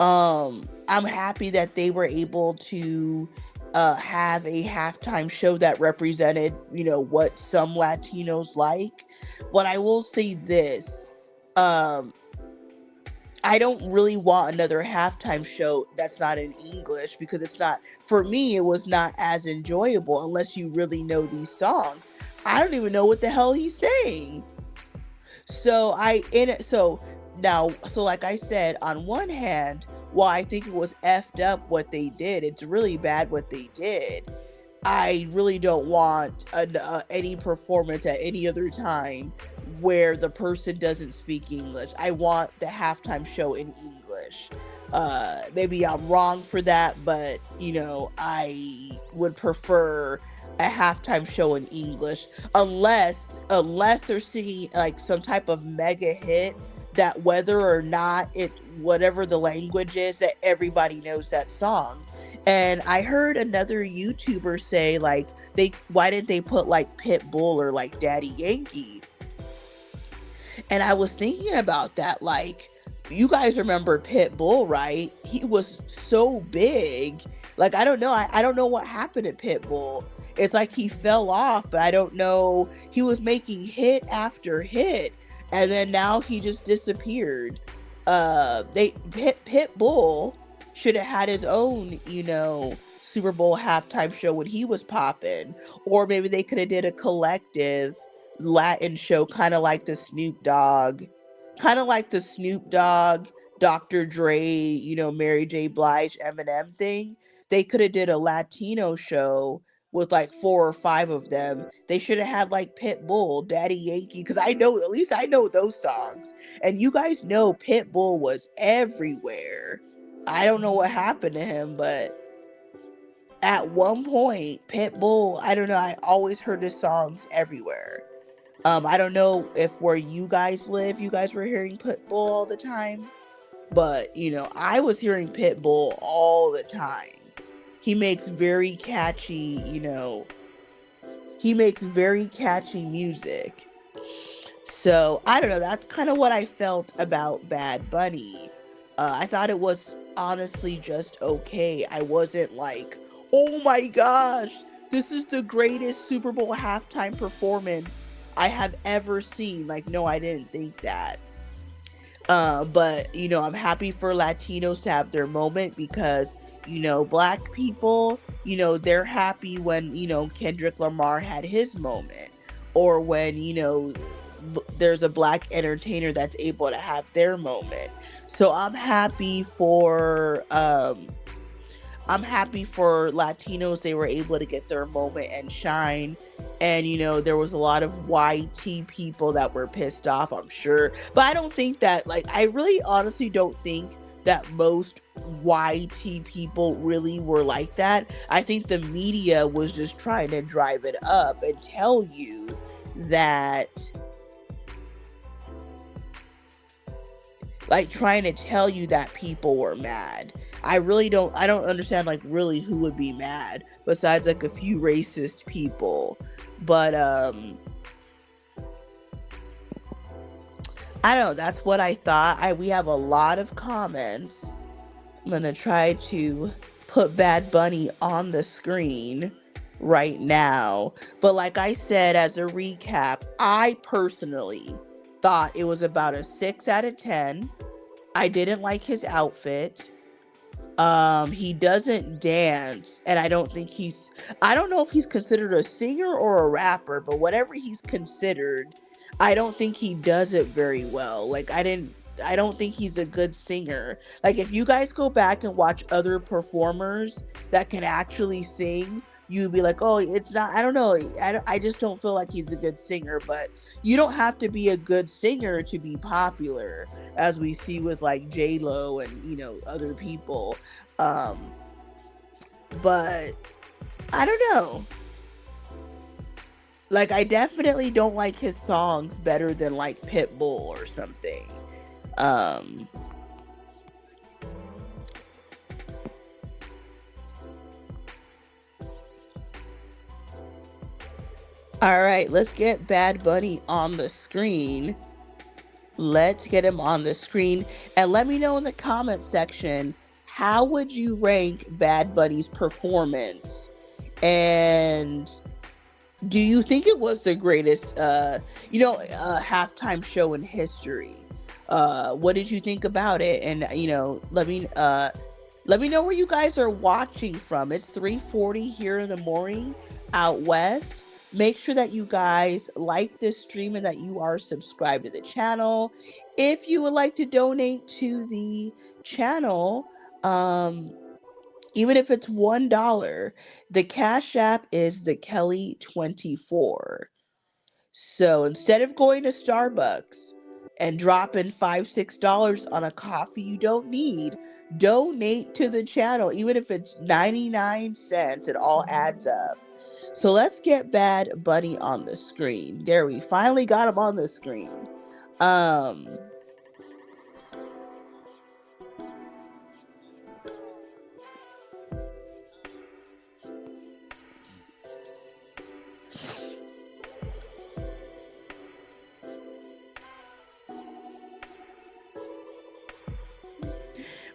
I'm happy that they were able to have a halftime show that represented, what some Latinos like. But I will say this. I don't really want another halftime show that's not in English, because it's not, for me, it was not as enjoyable unless you really know these songs. I don't even know what the hell he's saying. So like I said, on one hand, while I think it was effed up what they did, it's really bad what they did. I really don't want any performance at any other time where the person doesn't speak English. I want the halftime show in English. Maybe I'm wrong for that, but I would prefer a halftime show in English, unless they're singing like some type of mega hit that whether or not whatever the language is, that everybody knows that song. And I heard another YouTuber say like why didn't they put like Pitbull or like Daddy Yankee? And I was thinking about that, like, you guys remember Pitbull, right? He was so big. Like, I don't know. I don't know what happened to Pitbull. It's like he fell off, but I don't know. He was making hit after hit, and then now he just disappeared. Pitbull should have had his own, Super Bowl halftime show when he was popping. Or maybe they could have did a collective Latin show, kind of like the Snoop Dogg, Dr. Dre, Mary J. Blige, Eminem thing. They could have did a Latino show with like 4 or 5 of them. They should have had like Pitbull, Daddy Yankee, because at least I know those songs. And you guys know Pitbull was everywhere. I don't know what happened to him, but at one point, Pitbull, I don't know, I always heard his songs everywhere. I don't know if where you guys live, you guys were hearing Pitbull all the time, but I was hearing Pitbull all the time. He makes very catchy, music. So I don't know, that's kind of what I felt about Bad Bunny. I thought it was honestly just okay. I wasn't like, oh my gosh, this is the greatest Super Bowl halftime performance I have ever seen. Like, no, I didn't think that. But I'm happy for Latinos to have their moment, because Black people, they're happy when, Kendrick Lamar had his moment, or when, there's a black entertainer that's able to have their moment. So I'm happy for Latinos. They were able to get their moment and shine. And, there was a lot of YT people that were pissed off, I'm sure. But I don't think that, I really honestly don't think that most YT people really were like that. I think the media was just trying to drive it up and tell you that, trying to tell you that people were mad. I don't understand, really who would be mad besides, a few racist people. But, I don't know, that's what I thought. We have a lot of comments. I'm going to try to put Bad Bunny on the screen right now. But like I said, as a recap, I personally thought it was about a 6 out of 10. I didn't like his outfit. He doesn't dance, and I don't know if he's considered a singer or a rapper, but whatever he's considered, I don't think he does it very well. I don't think he's a good singer. If you guys go back and watch other performers that can actually sing, you'd be like, oh, it's not, I don't know. I just don't feel like he's a good singer. But you don't have to be a good singer to be popular, as we see with J-Lo and, other people. But I don't know. I definitely don't like his songs better than Pitbull or something. All right, let's get Bad Bunny on the screen. Let's get him on the screen. And let me know in the comment section, how would you rank Bad Bunny's performance? And do you think it was the greatest, halftime show in history? What did you think about it? And, let me know where you guys are watching from. It's 3:40 here in the morning out west. Make sure that you guys like this stream and that you are subscribed to the channel. If you would like to donate to the channel, even if it's $1, the Cash App is the Kelly24. So instead of going to Starbucks and dropping $5, $6 on a coffee you don't need, donate to the channel. Even if it's 99 cents, it all adds up. So let's get Bad Bunny on the screen. There, we finally got him on the screen.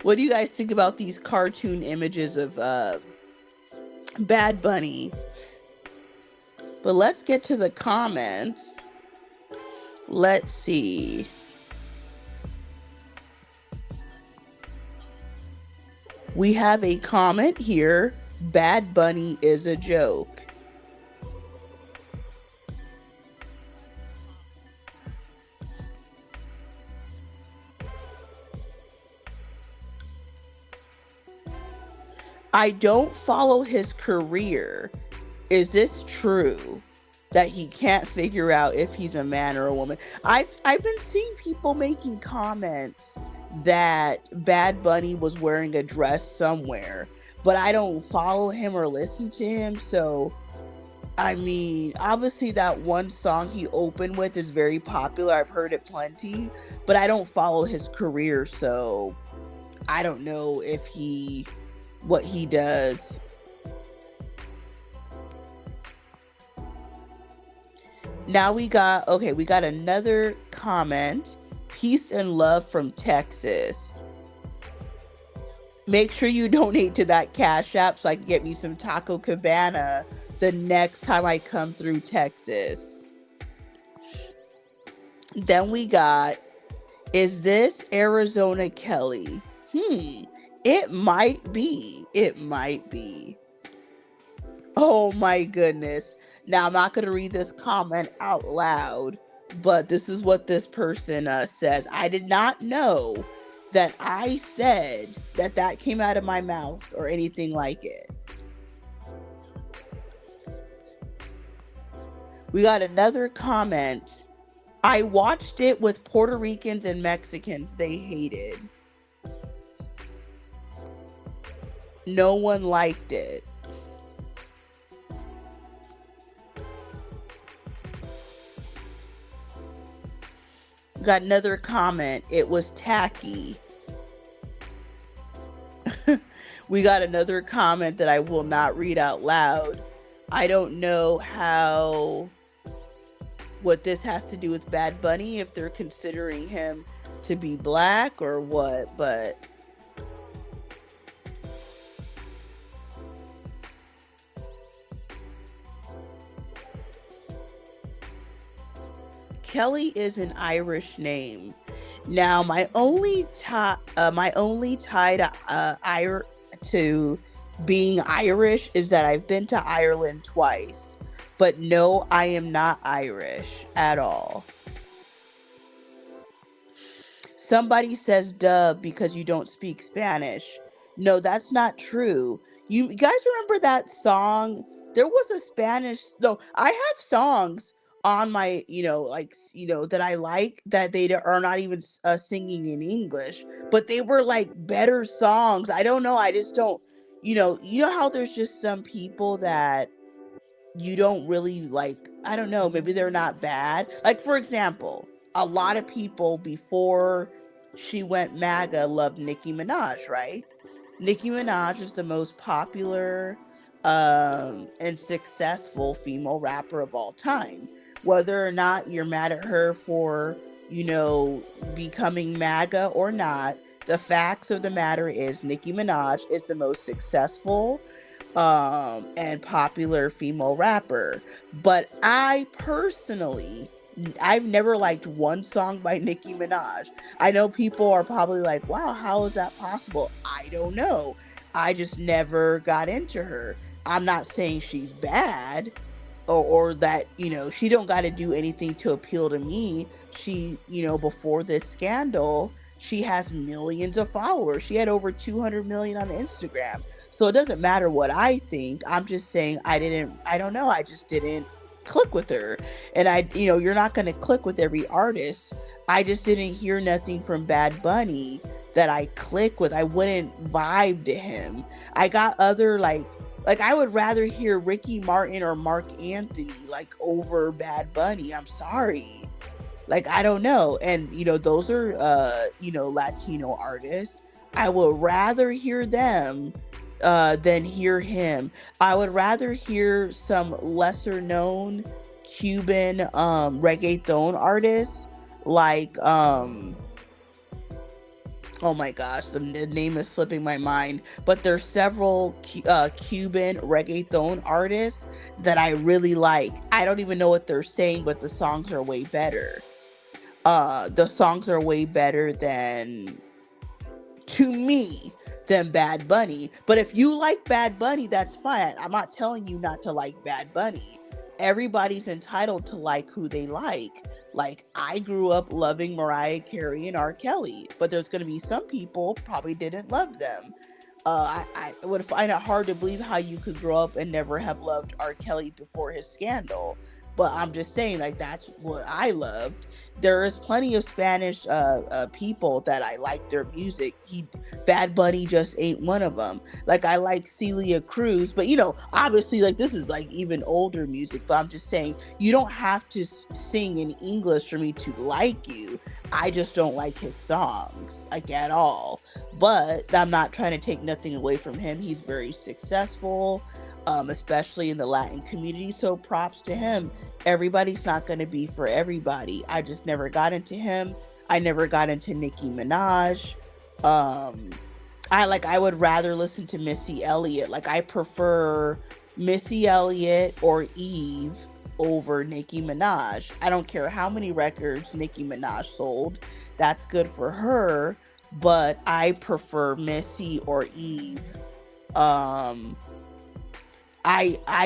What do you guys think about these cartoon images of Bad Bunny? But let's get to the comments. Let's see. We have a comment here. Bad Bunny is a joke. I don't follow his career. Is this true that he can't figure out if he's a man or a woman? I've been seeing people making comments that Bad Bunny was wearing a dress somewhere, but I don't follow him or listen to him. So, I mean, obviously that one song he opened with is very popular. I've heard it plenty, but I don't follow his career, so I don't know what he does. Now we got another comment. Peace and love from Texas. Make sure you donate to that Cash App so I can get me some Taco Cabana the next time I come through Texas. Then we got, is this Arizona Kelly? It might be. It might be. Oh my goodness. Now, I'm not going to read this comment out loud, but this is what this person says. I did not know that I said that came out of my mouth or anything like it. We got another comment. I watched it with Puerto Ricans and Mexicans. They hated. No one liked it. Got another comment. It was tacky. We got another comment that I will not read out loud. I don't know what this has to do with Bad Bunny, if they're considering him to be black or what, but Kelly is an Irish name. Now, my only tie to being Irish is that I've been to Ireland twice. But no, I am not Irish at all. Somebody says duh because you don't speak Spanish. No, that's not true. You guys remember that song? There was a Spanish. No, I have songs on my, that I like that they are not even singing in English, but they were like better songs. I don't know. I just don't, you know how there's just some people that you don't really like. I don't know. Maybe they're not bad. Like, for example, a lot of people before she went MAGA loved Nicki Minaj, right? Nicki Minaj is the most popular and successful female rapper of all time. Whether or not you're mad at her for, becoming MAGA or not, the facts of the matter is Nicki Minaj is the most successful and popular female rapper. But I personally, I've never liked one song by Nicki Minaj. I know people are probably like, wow, how is that possible? I don't know. I just never got into her. I'm not saying she's bad. Or that, she don't got to do anything to appeal to me. She, before this scandal, she has millions of followers. She had over 200 million on Instagram. So it doesn't matter what I think. I'm just saying I don't know. I just didn't click with her. And you're not going to click with every artist. I just didn't hear nothing from Bad Bunny that I click with. I wouldn't vibe to him. I got other like I would rather hear Ricky Martin or Mark Anthony over Bad Bunny. I'm sorry. I don't know. And those are Latino artists. I would rather hear them than hear him. I would rather hear some lesser known Cuban reggaeton artists oh my gosh, the name is slipping my mind, but there's several Cuban reggaeton artists that I really like. I don't even know what they're saying, but the songs are way better. The songs are way better to me, than Bad Bunny. But if you like Bad Bunny, that's fine. I'm not telling you not to like Bad Bunny. Everybody's entitled to like who they like. I grew up loving Mariah Carey and R. Kelly, but there's going to be some people probably didn't love them. I would find it hard to believe how you could grow up and never have loved R. Kelly before his scandal. But I'm just saying, that's what I loved. There is plenty of Spanish people that I like their music. Bad Bunny just ain't one of them. I like Celia Cruz, but obviously this is even older music. But I'm just saying, you don't have to sing in English for me to like you. I just don't like his songs at all. But I'm not trying to take nothing away from him. He's very successful. Especially in the Latin community, so props to him. Everybody's not going to be for everybody. I just never got into him. I never got into Nicki Minaj. I would rather listen to Missy Elliott. I prefer Missy Elliott or Eve over Nicki Minaj. I don't care how many records Nicki Minaj sold. That's good for her. but I prefer Missy or Eve. I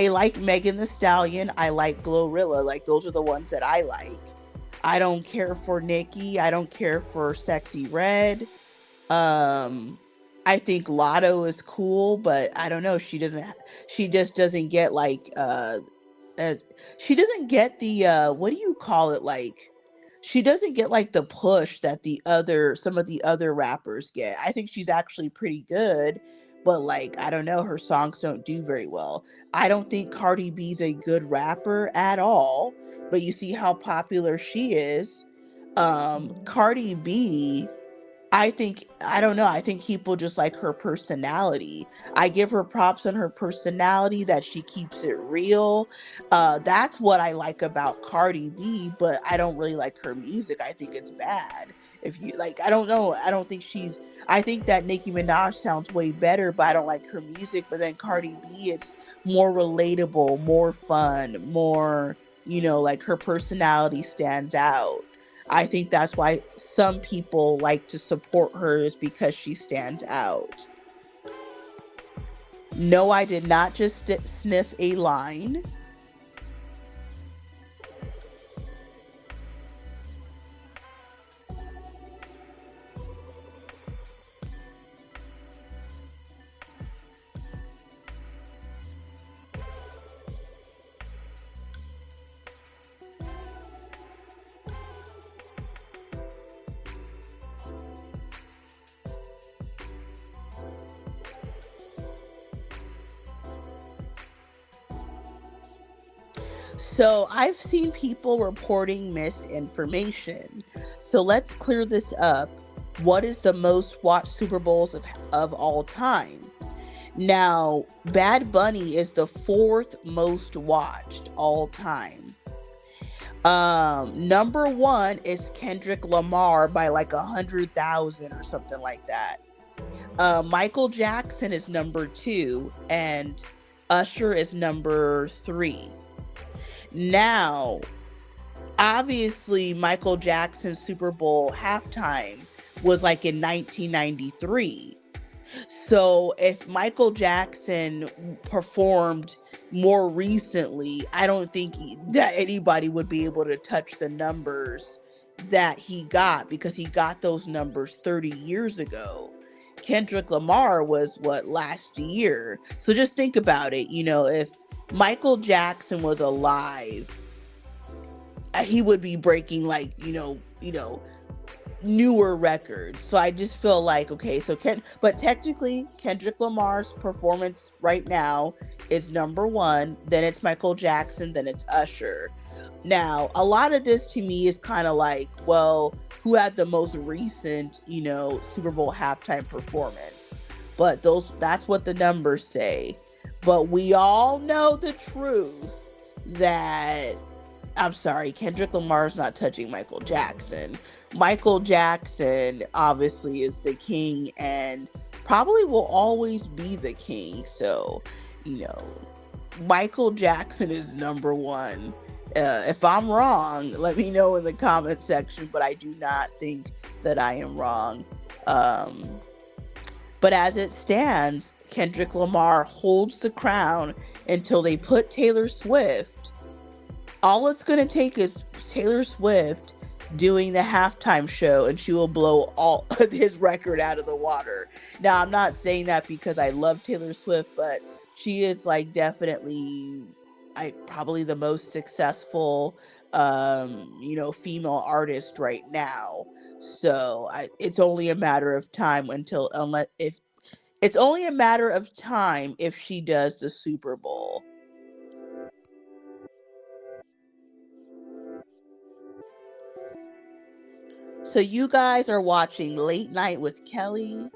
like Megan Thee Stallion. I like Glorilla. Like, those are the ones that I like. I don't care for Nicki. I don't care for Sexy Red. I think Lotto is cool, but I don't know. She just doesn't get like as she doesn't get the what do you call it, like she doesn't get like the push that some of the other rappers get. I think she's actually pretty good, but like, I don't know, her songs don't do very well. I don't think Cardi B's a good rapper at all, but you see how popular she is. Cardi B, I don't know, I think people just like her personality. I give her props on her personality, that she keeps it real. That's what I like about Cardi B, but I don't really like her music. I think it's bad. If you like, I don't know, I think that Nicki Minaj sounds way better, but I don't like her music. But then Cardi B is more relatable, more fun, more, like, her personality stands out. I think that's why some people like to support her, is because she stands out. No, I did not just sniff a line. So I've seen people reporting misinformation. So let's clear this up. What is the most watched Super Bowls of all time? Now, Bad Bunny is the 4th most watched all time. Number 1 is Kendrick Lamar by like 100,000 or something like that. Michael Jackson is number 2, and Usher is number 3. Now, obviously, Michael Jackson's Super Bowl halftime was like in 1993. So if Michael Jackson performed more recently, I don't think that anybody would be able to touch the numbers that he got, because he got those numbers 30 years ago. Kendrick Lamar was last year. So just think about it. If Michael Jackson was alive, he would be breaking like, newer records. So I just feel like, okay, but technically Kendrick Lamar's performance right now is number 1, then it's Michael Jackson, then it's Usher. Now, a lot of this to me is kind of like, well, who had the most recent, Super Bowl halftime performance? But that's what the numbers say. But we all know the truth that, I'm sorry, Kendrick Lamar's not touching Michael Jackson. Michael Jackson obviously is the king and probably will always be the king. So, Michael Jackson is number 1. If I'm wrong, let me know in the comment section, but I do not think that I am wrong. But as it stands, Kendrick Lamar holds the crown until they put Taylor Swift. All it's going to take is Taylor Swift doing the halftime show, and she will blow all his record out of the water. Now, I'm not saying that because I love Taylor Swift, but she is like definitely probably the most successful female artist right now. So it's only a matter of time it's only a matter of time if she does the Super Bowl. So you guys are watching Late Night with Kelly.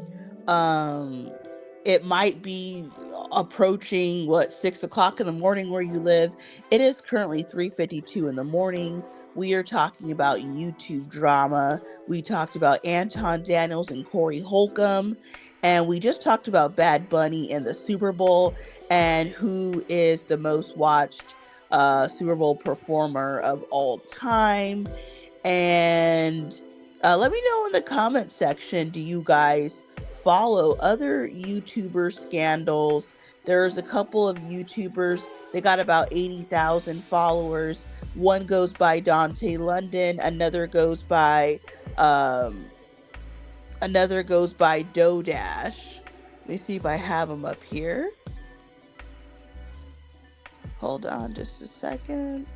It might be approaching 6 o'clock in the morning where you live. It is currently 3:52 in the morning. We are talking about YouTube drama. We talked about Anton Daniels and Corey Holcomb. And we just talked about Bad Bunny and the Super Bowl and who is the most watched Super Bowl performer of all time. And Let me know in the comment section, do you guys follow other YouTuber scandals? There's a couple of YouTubers, they got about 80,000 followers. One goes by Dontay London, another goes by doughdash. Let me see if I have them up here. Hold on just a second.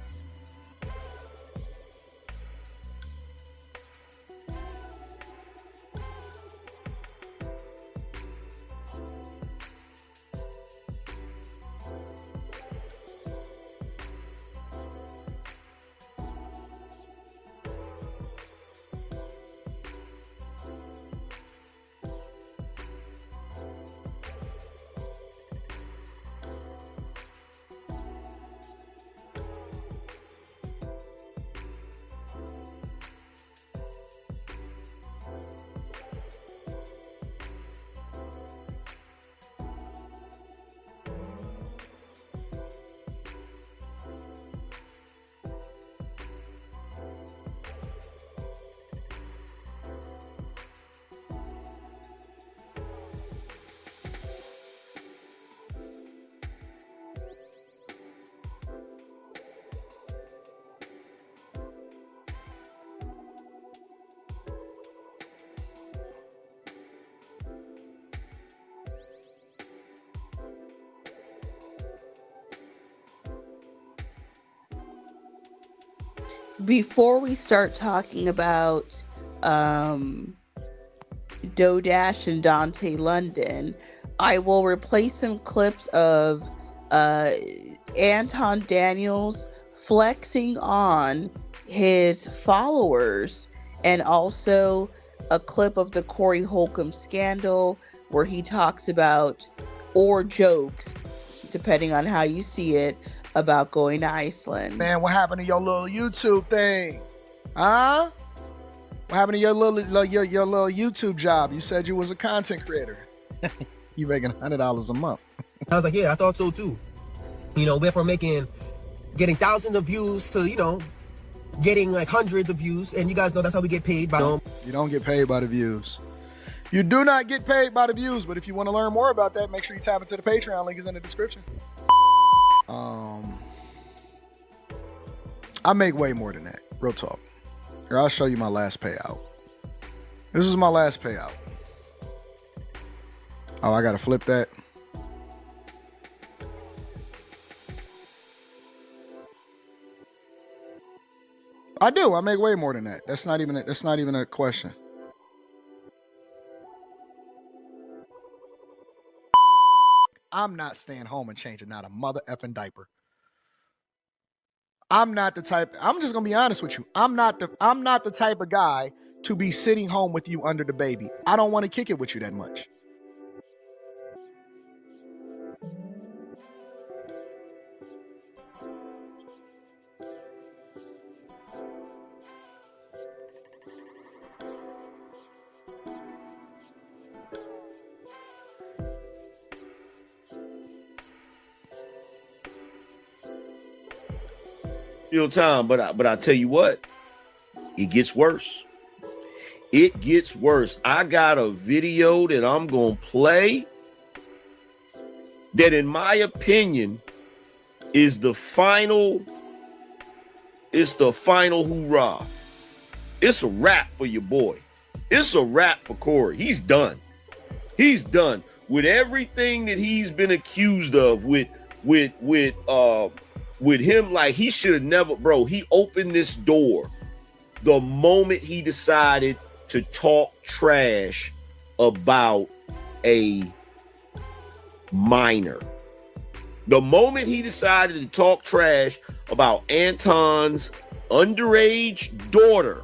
Before we start talking about doughdash and Dontay London, I will replace some clips of Anton Daniels flexing on his followers, and also a clip of the Corey Holcomb scandal where he talks about, or jokes, depending on how you see it, about going to Iceland. Man, what happened to your little YouTube thing? Huh? What happened to your little YouTube job? You said you was a content creator. You making $100 a month. I was like, yeah, I thought so too. You know, went from getting thousands of views to, getting like hundreds of views. And you guys know that's how we get paid by them. You don't get paid by the views. You do not get paid by the views, but if you want to learn more about that, make sure you tap into the Patreon. Link is in the description. I make way more than that. Real talk. Here, I'll show you my last payout. This is my last payout. Oh, I gotta flip that. I do. I make way more than that. That's not even a question. I'm not staying home and changing not a mother effing diaper. I'm not the type. I'm just gonna be honest with you. I'm not the type of guy to be sitting home with you under the baby. I don't want to kick it with you that much. Time, but I tell you what, it gets worse. It gets worse. I got a video that I'm gonna play that, in my opinion, is the final. It's the final hoorah. It's a wrap for your boy. It's a wrap for Corey. He's done. He's done with everything that he's been accused of. With him, like, he should have never, bro. He opened this door the moment he decided to talk trash about a minor. The moment he decided to talk trash about Anton's underage daughter,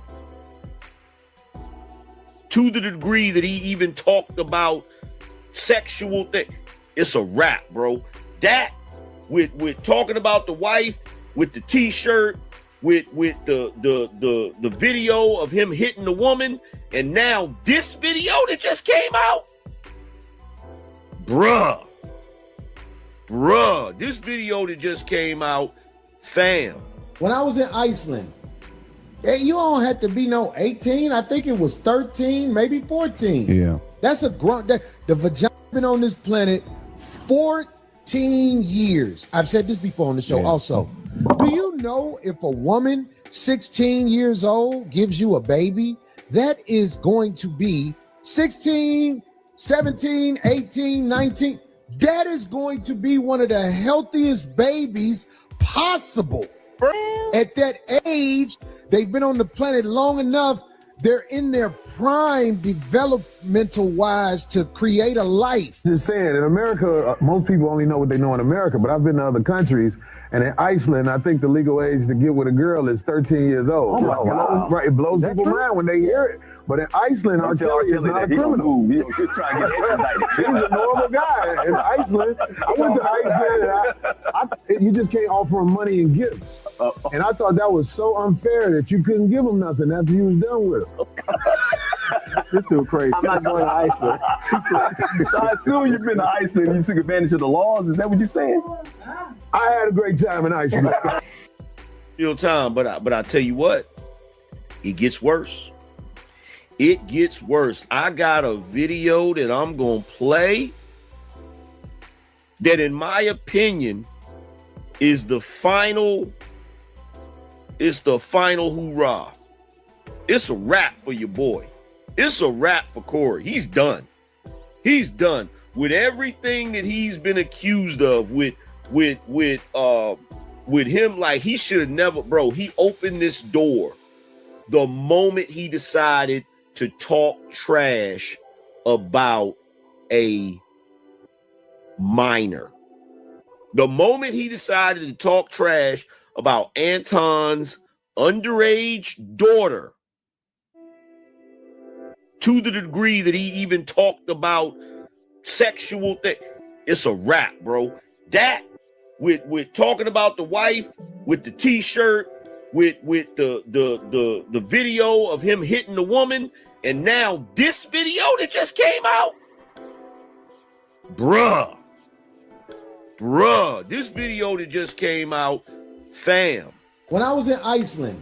to the degree that he even talked about sexual thing, it's a wrap, bro. That with talking about the wife, with the t-shirt, with the video of him hitting the woman, and now this video that just came out, bruh, this video that just came out, fam. When I was in Iceland, You don't have to be no 18. I think it was 13, maybe 14. Yeah. That's a grunt. The vagina been on this planet 14 years. I've said this before on the show also. Do you know if a woman 16 years old gives you a baby, that is going to be 16, 17, 18, 19. That is going to be one of the healthiest babies possible. At that age, they've been on the planet long enough. They're in their prime developmental wise to create a life. Just saying, in America, most people only know what they know in America, but I've been to other countries, and in Iceland, I think the legal age to get with a girl is 13 years old. Oh my God. Right, it blows people's mind when they hear it. But in Iceland, R. Kelly is not a criminal. He's trying to get extradited. He's a normal guy in Iceland. I went to Iceland, and you just can't offer him money and gifts. And I thought that was so unfair that you couldn't give him nothing after you was done with him. This dude crazy. I'm not going to Iceland. So I assume you've been to Iceland and you took advantage of the laws. Is that what you're saying? I had a great time in Iceland. Time, but I tell you what, it gets worse. It gets worse. I got a video that I'm gonna play that, in my opinion, is the final. It's the final hoorah. It's a wrap for your boy. It's a wrap for Corey. He's done. He's done with everything that he's been accused of. With him, like, he should have never, bro. He opened this door the moment he decided to talk trash about a minor. The moment he decided to talk trash about Anton's underage daughter, to the degree that he even talked about sexual thing, it's a wrap, bro. That with talking about the wife, with the t-shirt, with the video of him hitting the woman, and now this video that just came out, bruh, this video that just came out, fam. When I was in Iceland,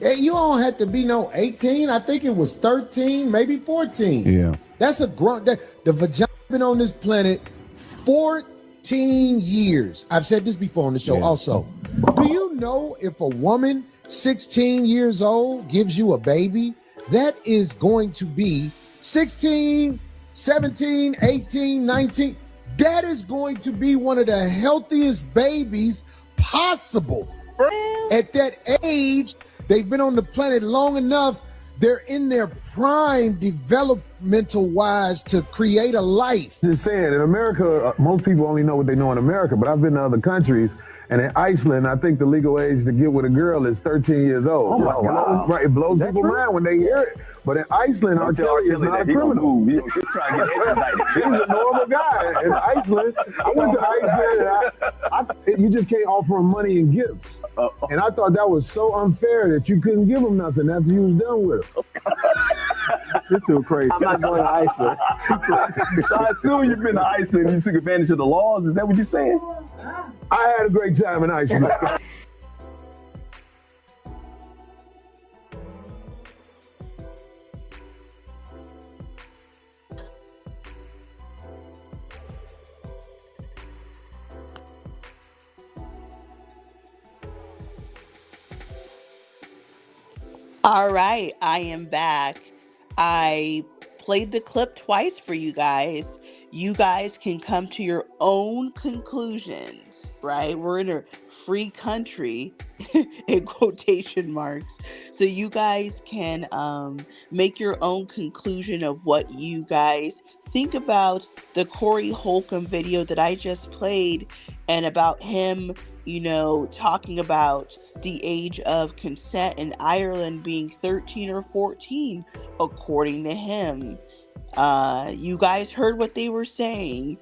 you don't have to be no 18. I think it was 13, maybe 14. Yeah. That's a grunt. The vagina been on this planet 14 years. I've said this before on the show also. Do you know if a woman 16 years old gives you a baby, that is going to be 16, 17, 18, 19. That is going to be one of the healthiest babies possible. At that age, they've been on the planet long enough. They're in their prime developmental wise to create a life. Just saying, in America, most people only know what they know in America, but I've been to other countries, and in Iceland, I think the legal age to get with a girl is 13 years old. Oh my God. Right, it blows people's mind when they hear it. But in Iceland, R. Kelly is not a criminal. He's trying to get extradited. He's a normal guy in Iceland. I went to Iceland, and you just can't offer him money and gifts. And I thought that was so unfair that you couldn't give him nothing after you was done with him. This dude crazy. I'm not going to Iceland. So I assume you've been to Iceland and you took advantage of the laws. Is that what you're saying? I had a great time in Iceland. All right, I am back. I played the clip twice for you guys. You guys can come to your own conclusions, right? We're in a free country, in quotation marks. So you guys can make your own conclusion of what you guys think about the Corey Holcomb video that I just played, and about him, you know, talking about the age of consent in Ireland being 13 or 14, according to him. You guys heard what they were saying.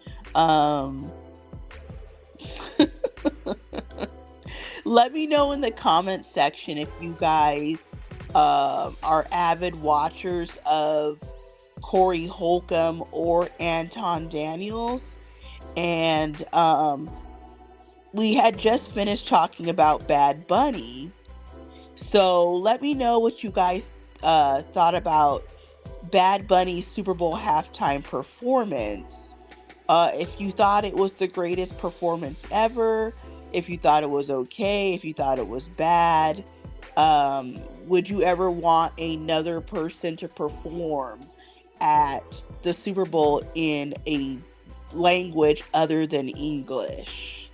Let me know in the comment section if you guys are avid watchers of Corey Holcomb or Anton Daniels. And we had just finished talking about Bad Bunny. So let me know what you guys thought about Bad Bunny's Super Bowl halftime performance. If you thought it was the greatest performance ever, if you thought it was okay, if you thought it was bad, would you ever want another person to perform at the Super Bowl in a language other than English?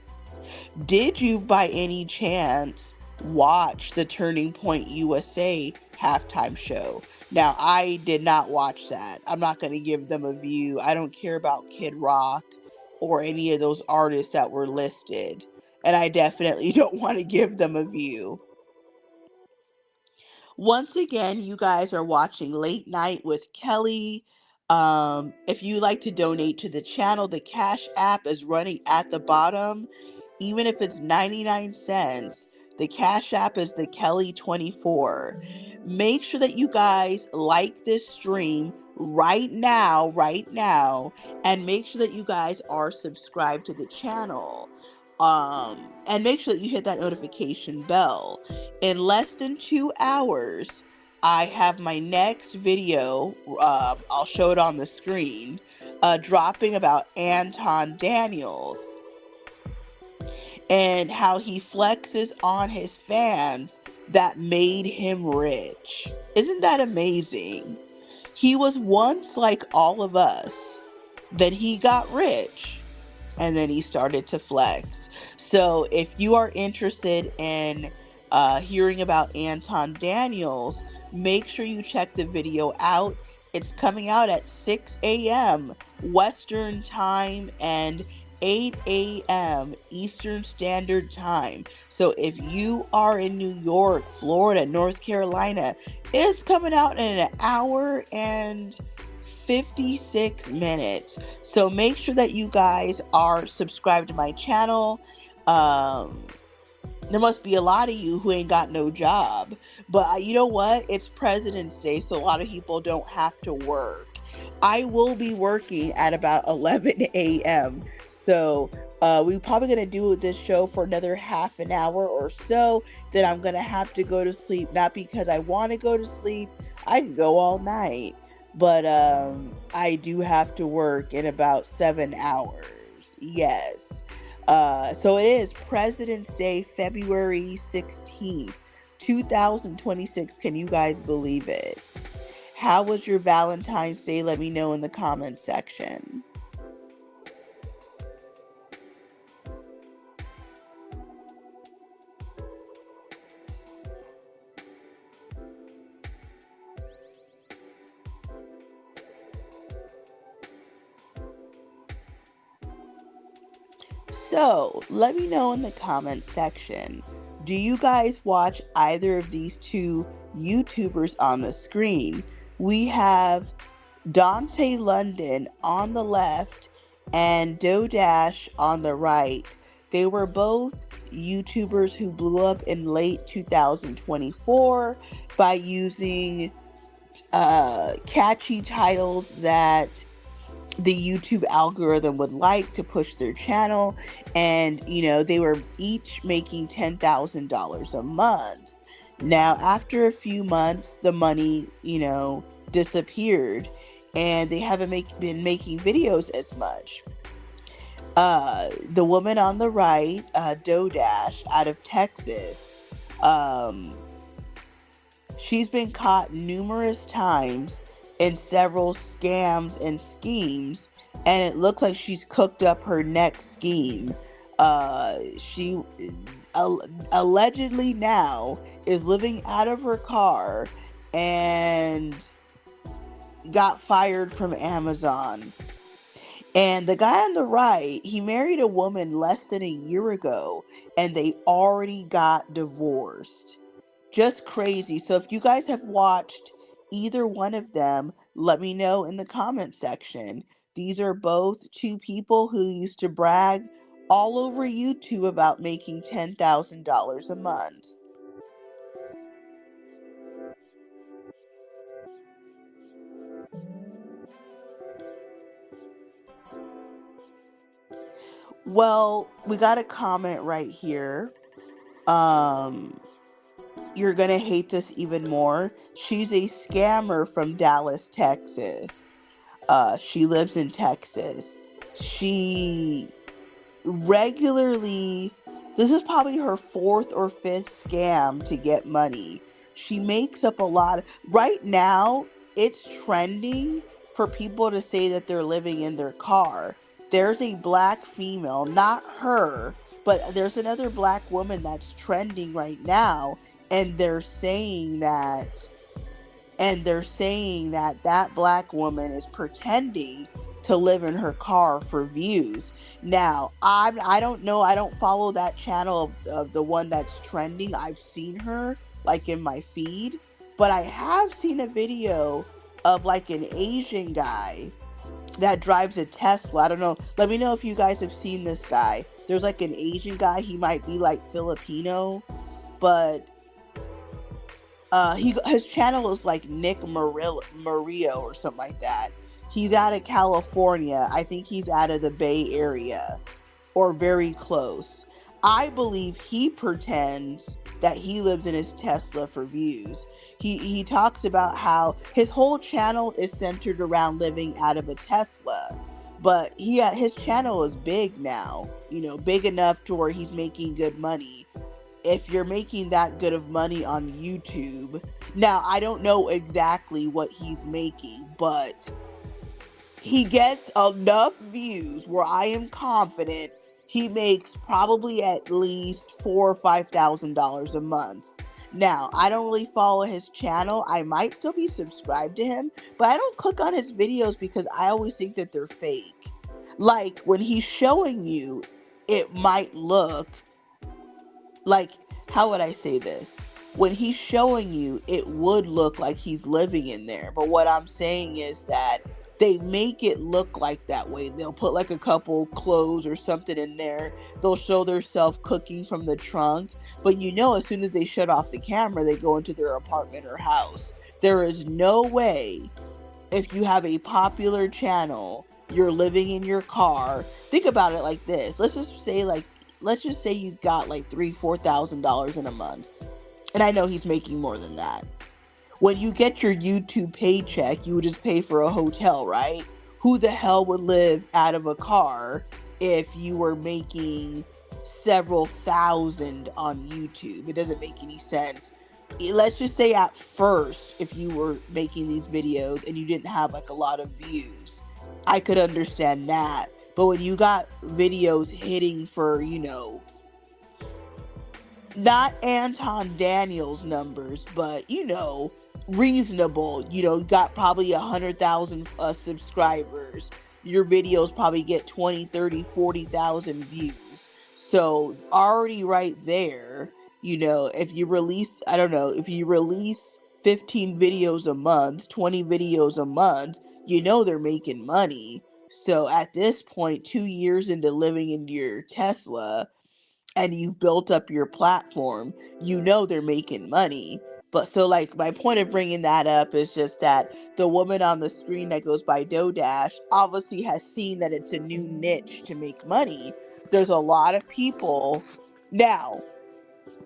Did you by any chance watch the Turning Point USA halftime show? Now, I did not watch that. I'm not going to give them a view. I don't care about Kid Rock or any of those artists that were listed. And I definitely don't want to give them a view. Once again, you guys are watching Late Night with Kelly. If you like to donate to the channel, the Cash App is running at the bottom. Even if it's 99 cents, the Cash App is the Kelly24. Make sure that you guys like this stream right now, and make sure that you guys are subscribed to the channel. And make sure that you hit that notification bell. In less than 2 hours, I have my next video, I'll show it on the screen, dropping about Anton Daniels and how he flexes on his fans that made him rich. Isn't that amazing? He was once like all of us. Then he got rich, and then he started to flex. So if you are interested in hearing about Anton Daniels, make sure you check the video out. It's coming out at 6 a.m. Western Time and 8 a.m. Eastern Standard Time. So if you are in New York, Florida, North Carolina, it's coming out in an hour and 56 minutes. So make sure that you guys are subscribed to my channel. There must be a lot of you who ain't got no job. But you know what? It's President's Day, so a lot of people don't have to work. I will be working at about 11 a.m. So we're probably going to do this show for another half an hour or so. Then I'm going to have to go to sleep. Not because I want to go to sleep. I can go all night. But I do have to work in about 7 hours. Yes. So it is President's Day, February 16th, 2026. Can you guys believe it? How was your Valentine's Day? Let me know in the comment section. So, let me know in the comment section. Do you guys watch either of these two YouTubers on the screen? We have Dontay London on the left and doughdash on the right. They were both YouTubers who blew up in late 2024 by using catchy titles that the YouTube algorithm would like to push their channel. And, you know, they were each making $10,000 a month. Now, after a few months, the money, you know, disappeared and they haven't been making videos as much. The woman on the right, doughdash out of Texas, she's been caught numerous times in several scams and schemes, and it looks like she's cooked up her next scheme. She allegedly now is living out of her car and got fired from Amazon. And the guy on the right, he married a woman less than a year ago, and they already got divorced. Just crazy. So if you guys have watched either one of them, let me know in the comment section. These are both two people who used to brag all over YouTube about making $10,000 a month. Well, we got a comment right here. you're gonna hate this even more. She's a scammer from Dallas, Texas. She lives in Texas. She regularly, this is probably her fourth or fifth scam to get money. She makes up a lot. Right now, it's trending for people to say that they're living in their car. There's a black female, not her, but there's another black woman that's trending right now, and they're saying that that black woman is pretending to live in her car for views. Now, I don't know, I don't follow that channel of the one that's trending. I've seen her like in my feed, but I have seen a video of like an Asian guy that drives a Tesla. I don't know. Let me know if you guys have seen this guy. There's like an Asian guy. He might be like Filipino, but his channel is like Nick Murillo or something like that. He's out of California. I think he's out of the Bay Area or very close. I believe he pretends that he lives in his Tesla for views. He talks about how his whole channel is centered around living out of a Tesla. But his channel is big now, big enough to where he's making good money. If you're making that good of money on YouTube, now I don't know exactly what he's making, but he gets enough views where I am confident he makes probably at least $4,000 or $5,000 a month. Now, I don't really follow his channel. I might still be subscribed to him, but I don't click on his videos because I always think that they're fake. Like, when he's showing you, it might look like, how would I say this? When he's showing you, it would look like he's living in there. But what I'm saying is that they make it look like that way. They'll put like a couple clothes or something in there. They'll show themselves cooking from the trunk. But as soon as they shut off the camera, they go into their apartment or house. There is no way, if you have a popular channel, you're living in your car. Think about it like this. Let's just say you got like $3,000-$4,000 in a month. And I know he's making more than that. When you get your YouTube paycheck, you would just pay for a hotel, right? Who the hell would live out of a car if you were making several thousand on YouTube? It doesn't make any sense. Let's just say at first, if you were making these videos and you didn't have like a lot of views, I could understand that. But when you got videos hitting for, not Anton Daniels numbers, but, reasonable, got probably 100,000 subscribers. Your videos probably get 20, 30, 40,000 views. So already right there, if you release 15 videos a month, 20 videos a month, they're making money. So at this point, 2 years into living in your Tesla and you've built up your platform, they're making money. But so like my point of bringing that up is just that the woman on the screen that goes by doughdash obviously has seen that it's a new niche to make money. There's a lot of people. Now,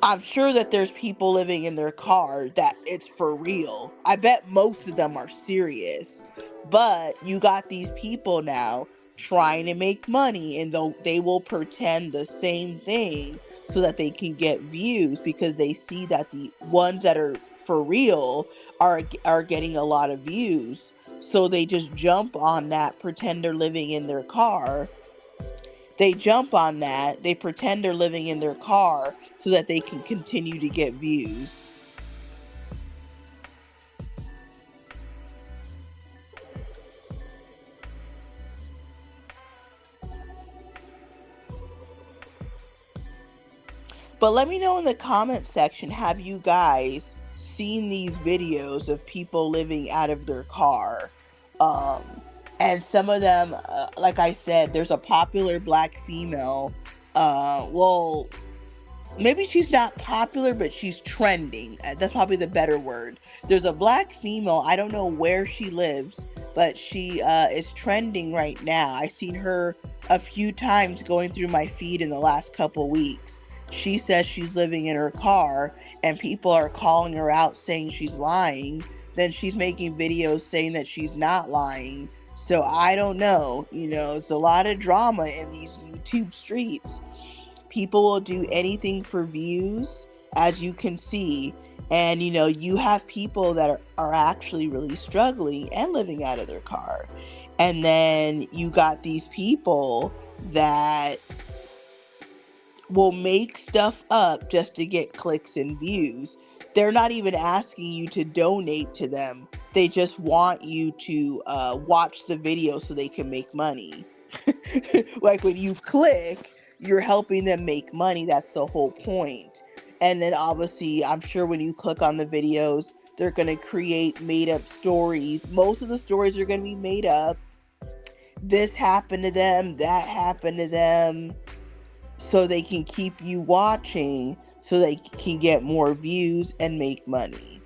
I'm sure that there's people living in their car that it's for real. I bet most of them are serious. But you got these people now trying to make money, and they will pretend the same thing so that they can get views, because they see that the ones that are for real are getting a lot of views. So they just jump on that, pretend they're living in their car. They jump on that, they pretend they're living in their car so that they can continue to get views. But let me know in the comment section, have you guys seen these videos of people living out of their car? And some of them, like I said, there's a popular black female. Well, maybe she's not popular, but she's trending. That's probably the better word. There's a black female. I don't know where she lives, but she is trending right now. I've seen her a few times going through my feed in the last couple weeks. she says she's living in her car and people are calling her out saying she's lying, then she's making videos saying that she's not lying. So I don't know, it's a lot of drama in these YouTube streets. People will do anything for views, as you can see. And, you have people that are actually really struggling and living out of their car. And then you got these people that will make stuff up just to get clicks and views. They're not even asking you to donate to them. They just want you to watch the video so they can make money. Like when you click, you're helping them make money. That's the whole point. And then obviously, I'm sure when you click on the videos, they're going to create made up stories. Most of the stories are going to be made up. This happened to them, that happened to them. So they can keep you watching, so they can get more views and make money.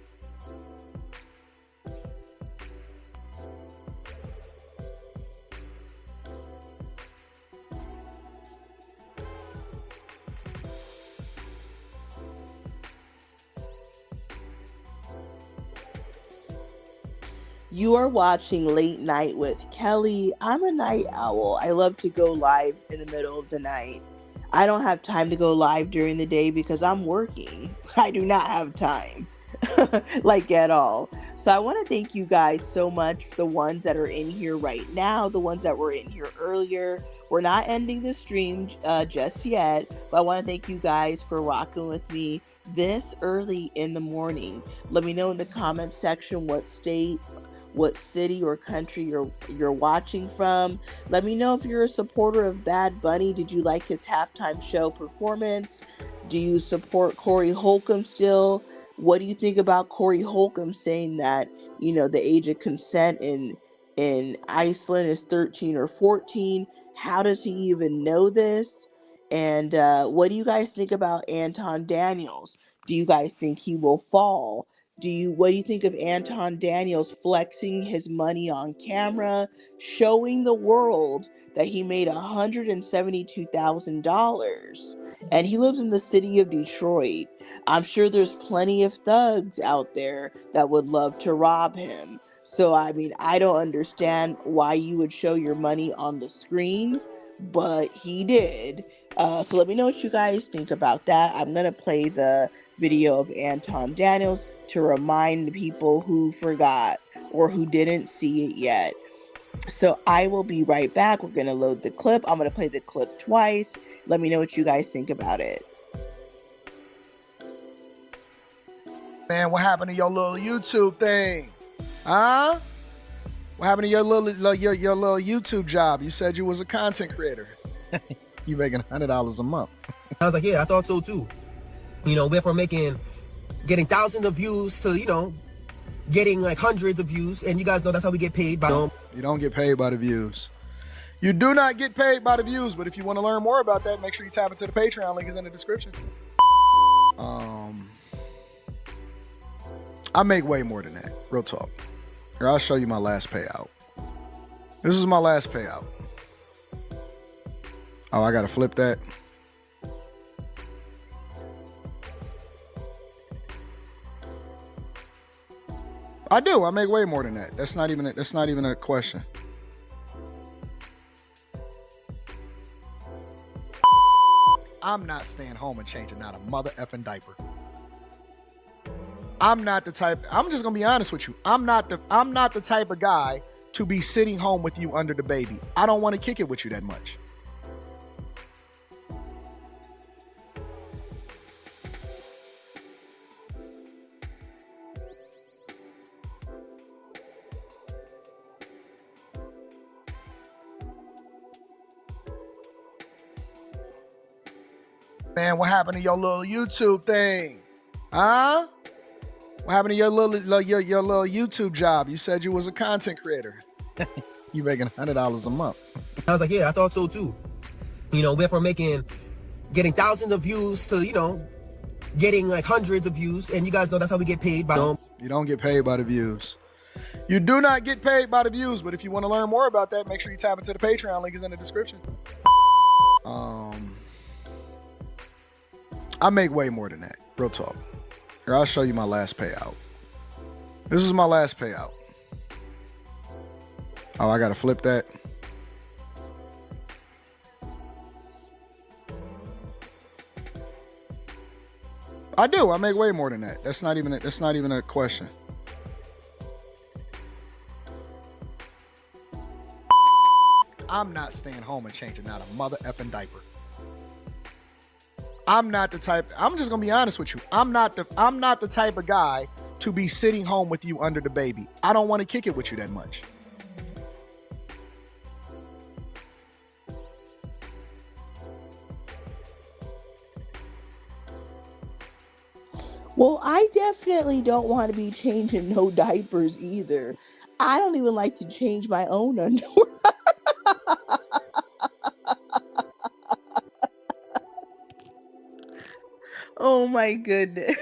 You are watching Late Night with Kelly. I'm a night owl. I love to go live in the middle of the night. I don't have time to go live during the day because I'm working. I do not have time, like at all. So I want to thank you guys so much, the ones that are in here right now, the ones that were in here earlier. We're not ending the stream just yet, but I want to thank you guys for rocking with me this early in the morning. Let me know in the comment section what state, what city or country you're watching from. Let me know if you're a supporter of Bad Bunny. Did you like his halftime show performance? Do you support Corey Holcomb still? What do you think about Corey Holcomb saying that, the age of consent in Iceland is 13 or 14? How does he even know this? And what do you guys think about Anton Daniels? Do you guys think he will fall? What do you think of Anton Daniels flexing his money on camera, showing the world that he made $172,000 and he lives in the city of Detroit? I'm sure there's plenty of thugs out there that would love to rob him. So, I don't understand why you would show your money on the screen, but he did. So let me know what you guys think about that. I'm going to play the video of Anton Daniels to remind the people who forgot or who didn't see it yet. So I will be right back. We're going to load the clip. I'm going to play the clip twice. Let me know what you guys think about it. Man, what happened to your little YouTube thing? Huh? What happened to your little YouTube job? You said you was a content creator. You making $100 a month. I was like, yeah, I thought so too. Went from getting thousands of views to, getting like hundreds of views. And you guys know that's how we get paid. You don't get paid by the views. You do not get paid by the views. But if you want to learn more about that, make sure you tap into the Patreon. Link is in the description. I make way more than that. Real talk. Here, I'll show you my last payout. This is my last payout. Oh, I got to flip that. I do. I make way more than that. That's not even a question. I'm not staying home and changing not a mother effing diaper. I'm not the type. I'm just gonna be honest with you. I'm not the type of guy to be sitting home with you under the baby. I don't want to kick it with you that much. Man, what happened to your little YouTube thing? Huh? What happened to your little YouTube job? You said you was a content creator. You making $100 a month. I was like, yeah, I thought so too. Went from getting thousands of views to, getting like hundreds of views. And you guys know that's how we get paid. You don't get paid by the views. You do not get paid by the views. But if you want to learn more about that, make sure you tap into the Patreon. Link is in the description. I make way more than that. Real talk. Here, I'll show you my last payout. This is my last payout. Oh, I gotta flip that. I do. I make way more than that. That's not even a question. I'm not staying home and changing out a mother effing diaper. I'm not the type. I'm just gonna be honest with you. I'm not the type of guy to be sitting home with you under the baby. I don't want to kick it with you that much. Well, I definitely don't want to be changing no diapers either. I don't even like to change my own underwear. Oh my goodness.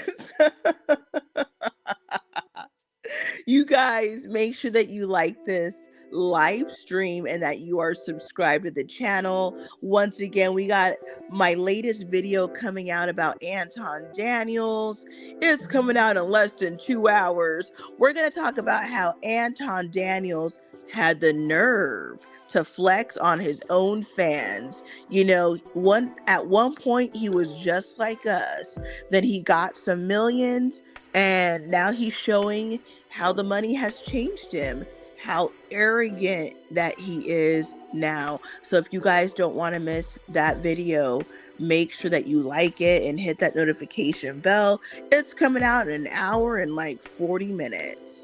You guys, make sure that you like this live stream and that you are subscribed to the channel. Once again, we got my latest video coming out about Anton Daniels. It's coming out in less than 2 hours. We're going to talk about how Anton Daniels had the nerve to flex on his own fans. You know, at one point he was just like us. Then he got some millions, and now he's showing how the money has changed him, how arrogant that he is now. So if you guys don't want to miss that video, make sure that you like it and hit that notification bell. It's coming out in an hour and like 40 minutes.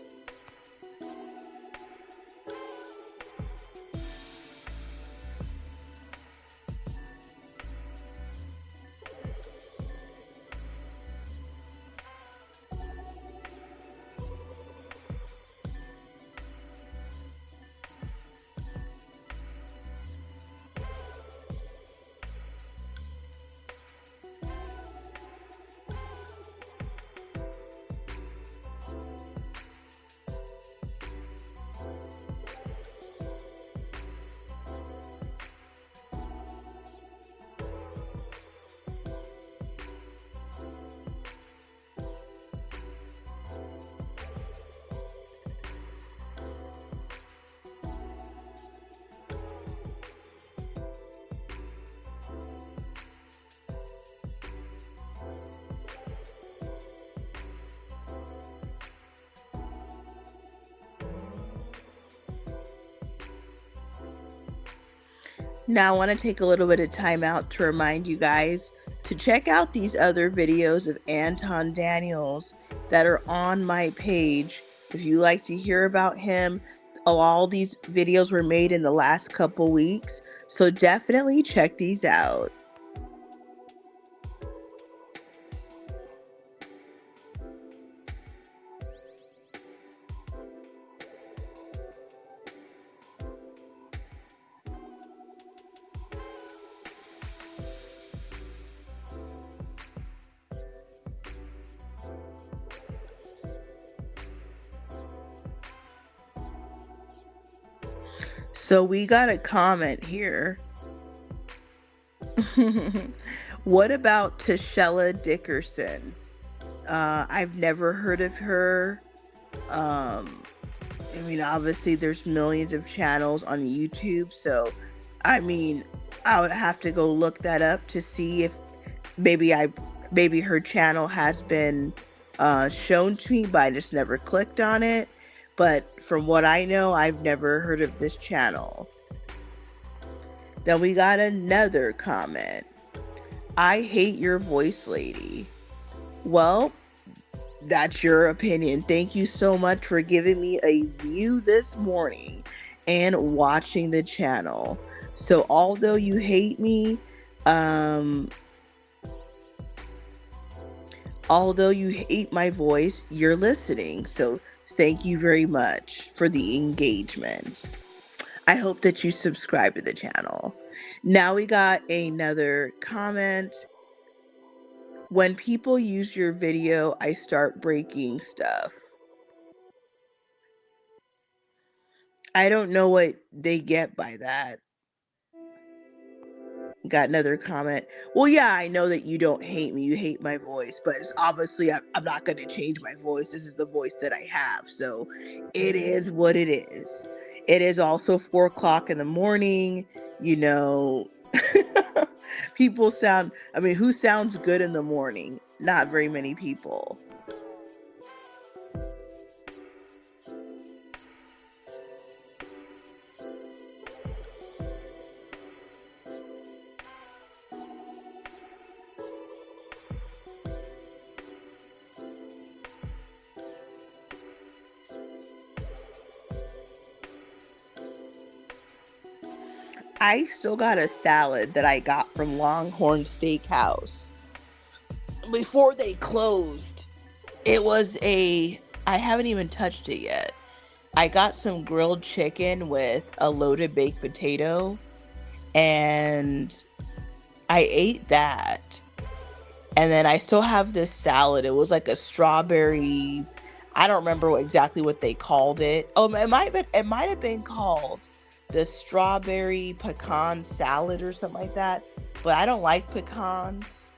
Now I want to take a little bit of time out to remind you guys to check out these other videos of Anton Daniels that are on my page. If you like to hear about him, all these videos were made in the last couple weeks, so definitely check these out. So we got a comment here. What about Tashella Dickerson? I've never heard of her. I mean, obviously there's millions of channels on YouTube, so I mean, I would have to go look that up to see if maybe her channel has been shown to me, but I just never clicked on it. But from what I know, I've never heard of this channel. Then we got another comment. I hate your voice, lady. Well, that's your opinion. Thank you so much for giving me a view this morning and watching the channel. So although you hate me, although you hate my voice, you're listening. So thank you very much for the engagement. I hope that you subscribe to the channel. Now we got another comment. When people use your video, I start breaking stuff. I don't know what they get by that. Got another comment. Well, yeah, I know that you don't hate me. You hate my voice, but it's obviously I'm not going to change my voice. This is the voice that I have. So it is what it is. It is also 4:00 in the morning. You know, people sound, I mean, who sounds good in the morning? Not very many people. I still got a salad that I got from Longhorn Steakhouse before they closed. It was I haven't even touched it yet. I got some grilled chicken with a loaded baked potato, and I ate that. And then I still have this salad. It was like a strawberry, I don't remember exactly what they called it. Oh, it might have been called the strawberry pecan salad or something like that. But I don't like pecans.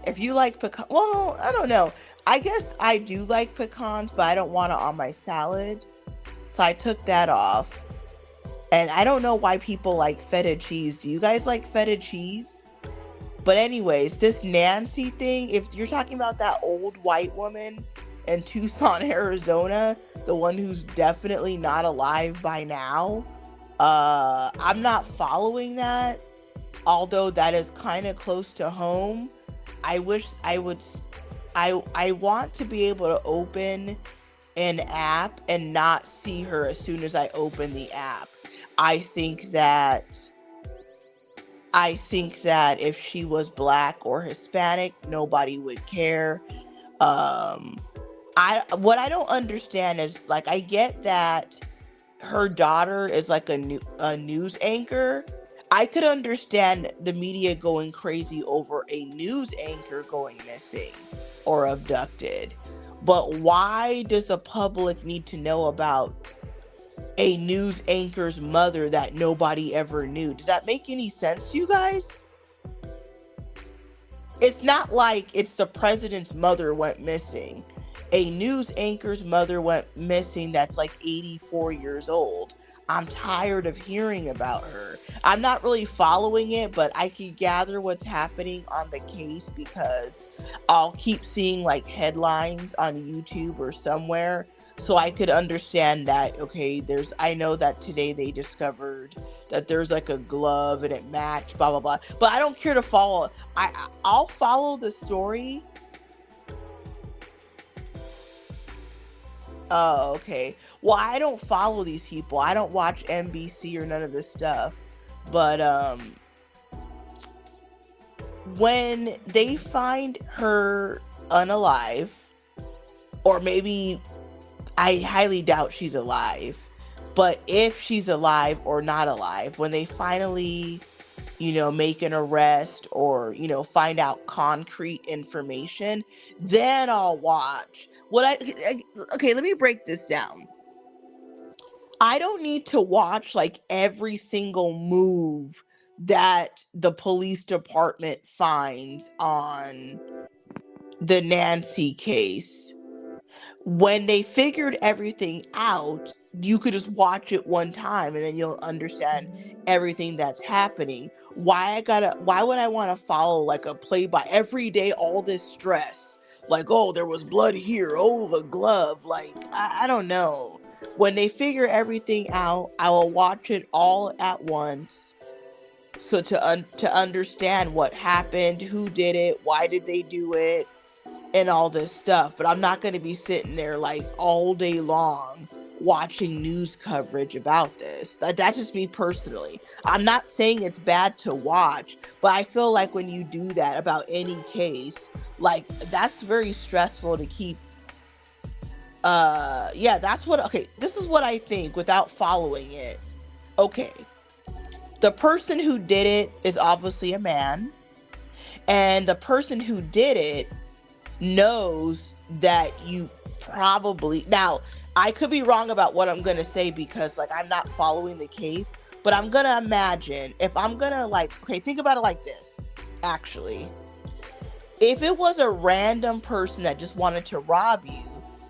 If you like pecan, well, I don't know. I guess I do like pecans, but I don't want it on my salad. So I took that off. And I don't know why people like feta cheese. Do you guys like feta cheese? But anyways, this Nancy thing, if you're talking about that old white woman in Tucson, Arizona, the one who's definitely not alive by now, I'm not following that, although that is kind of close to home. I wish I would, I want to be able to open an app and not see her as soon as I open the app. I think that if she was black or Hispanic, nobody would care. What I don't understand is, like, I get that her daughter is like a news anchor. I could understand the media going crazy over a news anchor going missing or abducted. But why does the public need to know about a news anchor's mother that nobody ever knew? Does that make any sense to you guys? It's not like it's the president's mother went missing. A news anchor's mother went missing that's like 84 years old. I'm tired of hearing about her. I'm not really following it, but I can gather what's happening on the case because I'll keep seeing like headlines on YouTube or somewhere. So I could understand that, okay, I know that today they discovered that there's like a glove and it matched, blah, blah, blah. But I don't care to follow. I'll follow the story. Oh, okay. Well, I don't follow these people. I don't watch NBC or none of this stuff. But when they find her unalive, or maybe I highly doubt she's alive, but if she's alive or not alive, when they finally, make an arrest or, find out concrete information, then I'll watch. Okay, let me break this down. I don't need to watch like every single move that the police department finds on the Nancy case. When they figured everything out, you could just watch it one time and then you'll understand everything that's happening. Why would I want to follow like a play-by every day, all this stress? Like, oh, there was blood here. Oh, the glove. Like, I don't know. When they figure everything out, I will watch it all at once. So to understand what happened, who did it, why did they do it, and all this stuff. But I'm not going to be sitting there like all day long watching news coverage about this. That's just me personally. I'm not saying it's bad to watch, but I feel like when you do that about any case, like, that's very stressful to keep. This is what I think without following it. Okay, the person who did it is obviously a man, and the person who did it knows that you probably, now I could be wrong about what I'm going to say because like I'm not following the case, But I'm gonna imagine if I'm gonna like, okay, think about it like this, actually. If it was a random person that just wanted to rob you,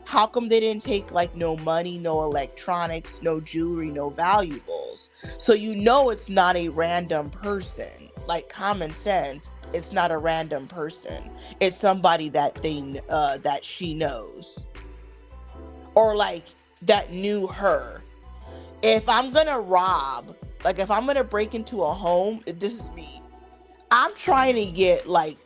how come they didn't take like no money, no electronics, no jewelry, no valuables? So you know it's not a random person. Like common sense, it's not a random person. It's somebody that that she knows, or like that knew her. If I'm gonna rob, like if I'm gonna break into a home, this is me. I'm trying to get like,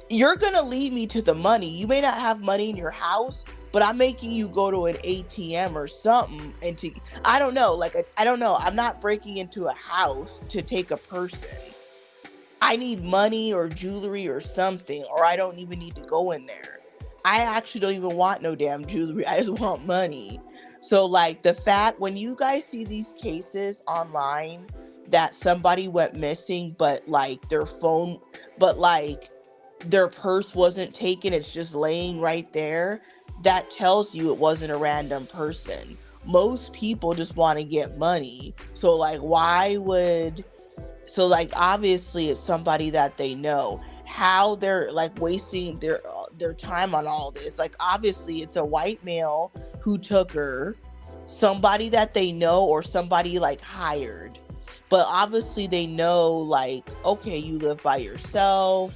you're gonna lead me to the money. You may not have money in your house, but I'm making you go to an ATM or something and to, I don't know, like I don't know. I'm not breaking into a house to take a person. I need money or jewelry or something, or I don't even need to go in there. I actually don't even want no damn jewelry. I just want money. So like the fact when you guys see these cases online that somebody went missing, but like their phone, but like their purse wasn't taken, it's just laying right there, that tells you it wasn't a random person. Most people just want to get money. So like obviously it's somebody that they know. How they're like wasting their time on all this, like obviously it's a white male who took her, somebody that they know or somebody like hired. But obviously they know like, okay, you live by yourself.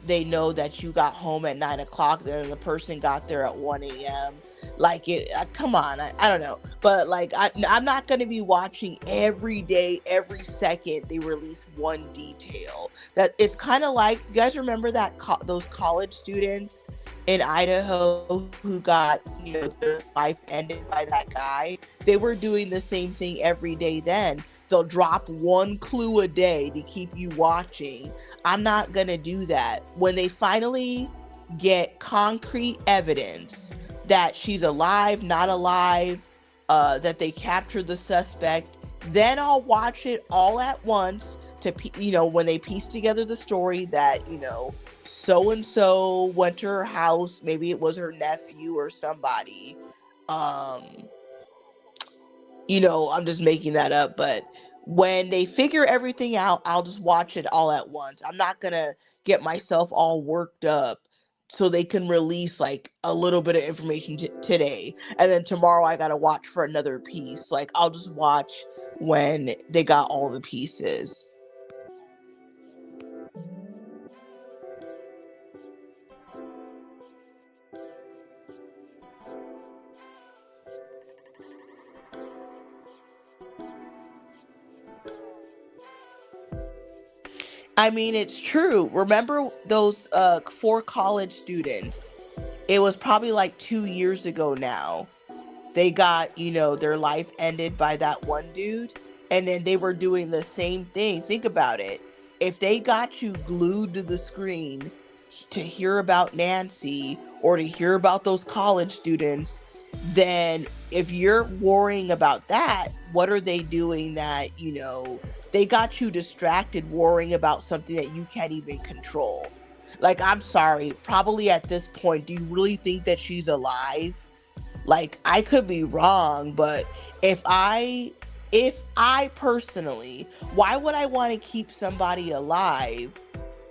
They know that you got home at 9 o'clock, then the person got there at 1 a.m. Like, come on, I don't know. But like, I'm not going to be watching every day, every second they release one detail. That it's kind of like, you guys remember that those college students in Idaho who got, their life ended by that guy? They were doing the same thing every day then. They'll drop one clue a day to keep you watching. I'm not going to do that. When they finally get concrete evidence that she's alive, not alive, that they captured the suspect, then I'll watch it all at once to, when they piece together the story that, so-and-so went to her house, maybe it was her nephew or somebody. I'm just making that up, but when they figure everything out, I'll just watch it all at once. I'm not going to get myself all worked up so they can release like a little bit of information today. And then tomorrow I got to watch for another piece. Like I'll just watch when they got all the pieces. I mean, it's true. Remember those 4 college students? It was probably like 2 years ago now. They got, their life ended by that one dude. And then they were doing the same thing. Think about it. If they got you glued to the screen to hear about Nancy or to hear about those college students, then if you're worrying about that, what are they doing that, they got you distracted worrying about something that you can't even control? Like, I'm sorry, probably at this point, do you really think that she's alive? Like, I could be wrong, but if I personally, why would I want to keep somebody alive?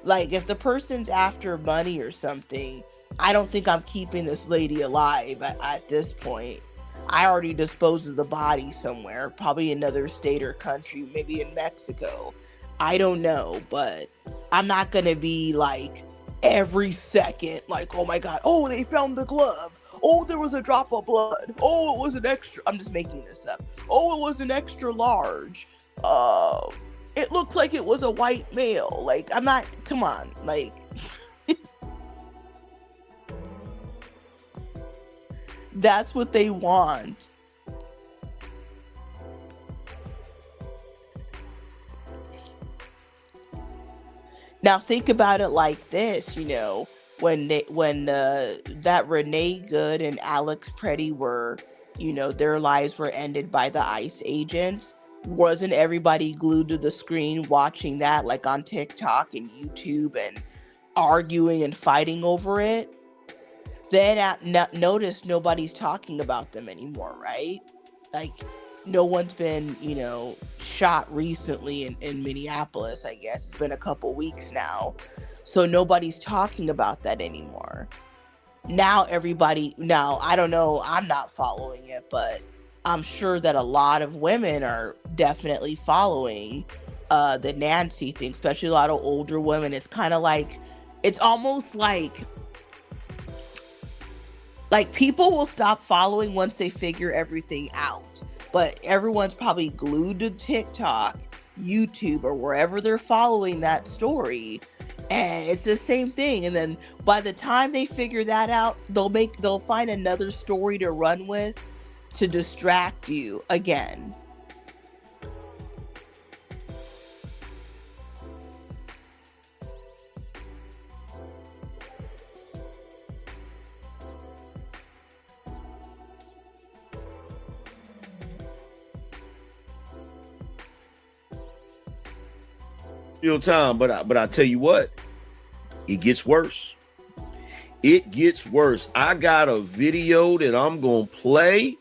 Like, if the person's after money or something, I don't think I'm keeping this lady alive at this point. I already disposed of the body somewhere, probably another state or country, maybe in Mexico. I don't know, but I'm not going to be like every second, like, oh my God, oh, they found the glove. Oh, there was a drop of blood. Oh, it was an extra, I'm just making this up. Oh, it was an extra large. It looked like it was a white male. Like, I'm not, come on, like. That's what they want. Now think about it like this, when that Renee Good and Alex Preddy were, their lives were ended by the ICE agents. Wasn't everybody glued to the screen watching that, like on TikTok and YouTube, and arguing and fighting over it? Then notice nobody's talking about them anymore, right? Like, no one's been, shot recently in Minneapolis, I guess. It's been a couple weeks now. So nobody's talking about that anymore. Now I don't know, I'm not following it, but I'm sure that a lot of women are definitely following the Nancy thing, especially a lot of older women. It's kind of like, it's almost like people will stop following once they figure everything out. But everyone's probably glued to TikTok, YouTube, or wherever they're following that story. And it's the same thing. And then by the time they figure that out, they'll find another story to run with to distract you again. Time, but I tell you what, it gets worse. It gets worse. I got a video that I'm gonna play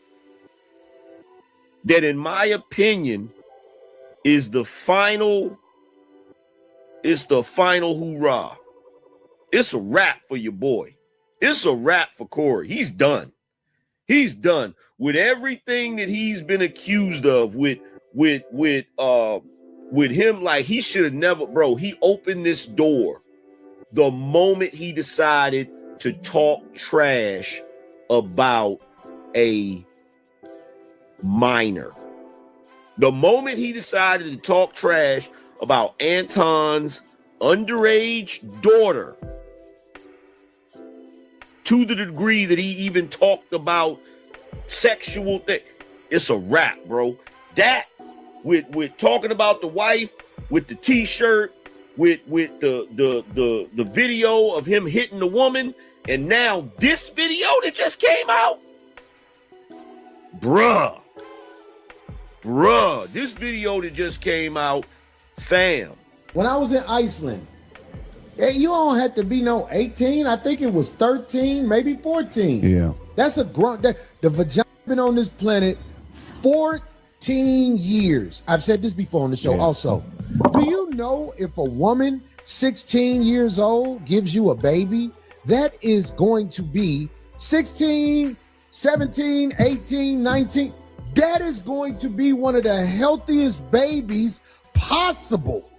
that, in my opinion, is the final. It's the final hoorah. It's a wrap for your boy. It's a wrap for Corey. He's done. He's done with everything that he's been accused of. With him, like, he should have never, bro. He opened this door the moment he decided to talk trash about a minor. The moment he decided to talk trash about Anton's underage daughter, to the degree that he even talked about sexual thing, it's a wrap, bro. That with talking about the wife, with the t-shirt, with the video of him hitting the woman, and now this video that just came out, bruh, this video that just came out, fam. When I was in Iceland, you don't have to be no 18. I think it was 13, maybe 14. Yeah. That's a grunt. The vagina been on this planet 14 years. I've said this before on the show also. Do you know if a woman 16 years old gives you a baby, that is going to be 16, 17, 18, 19. That is going to be one of the healthiest babies possible.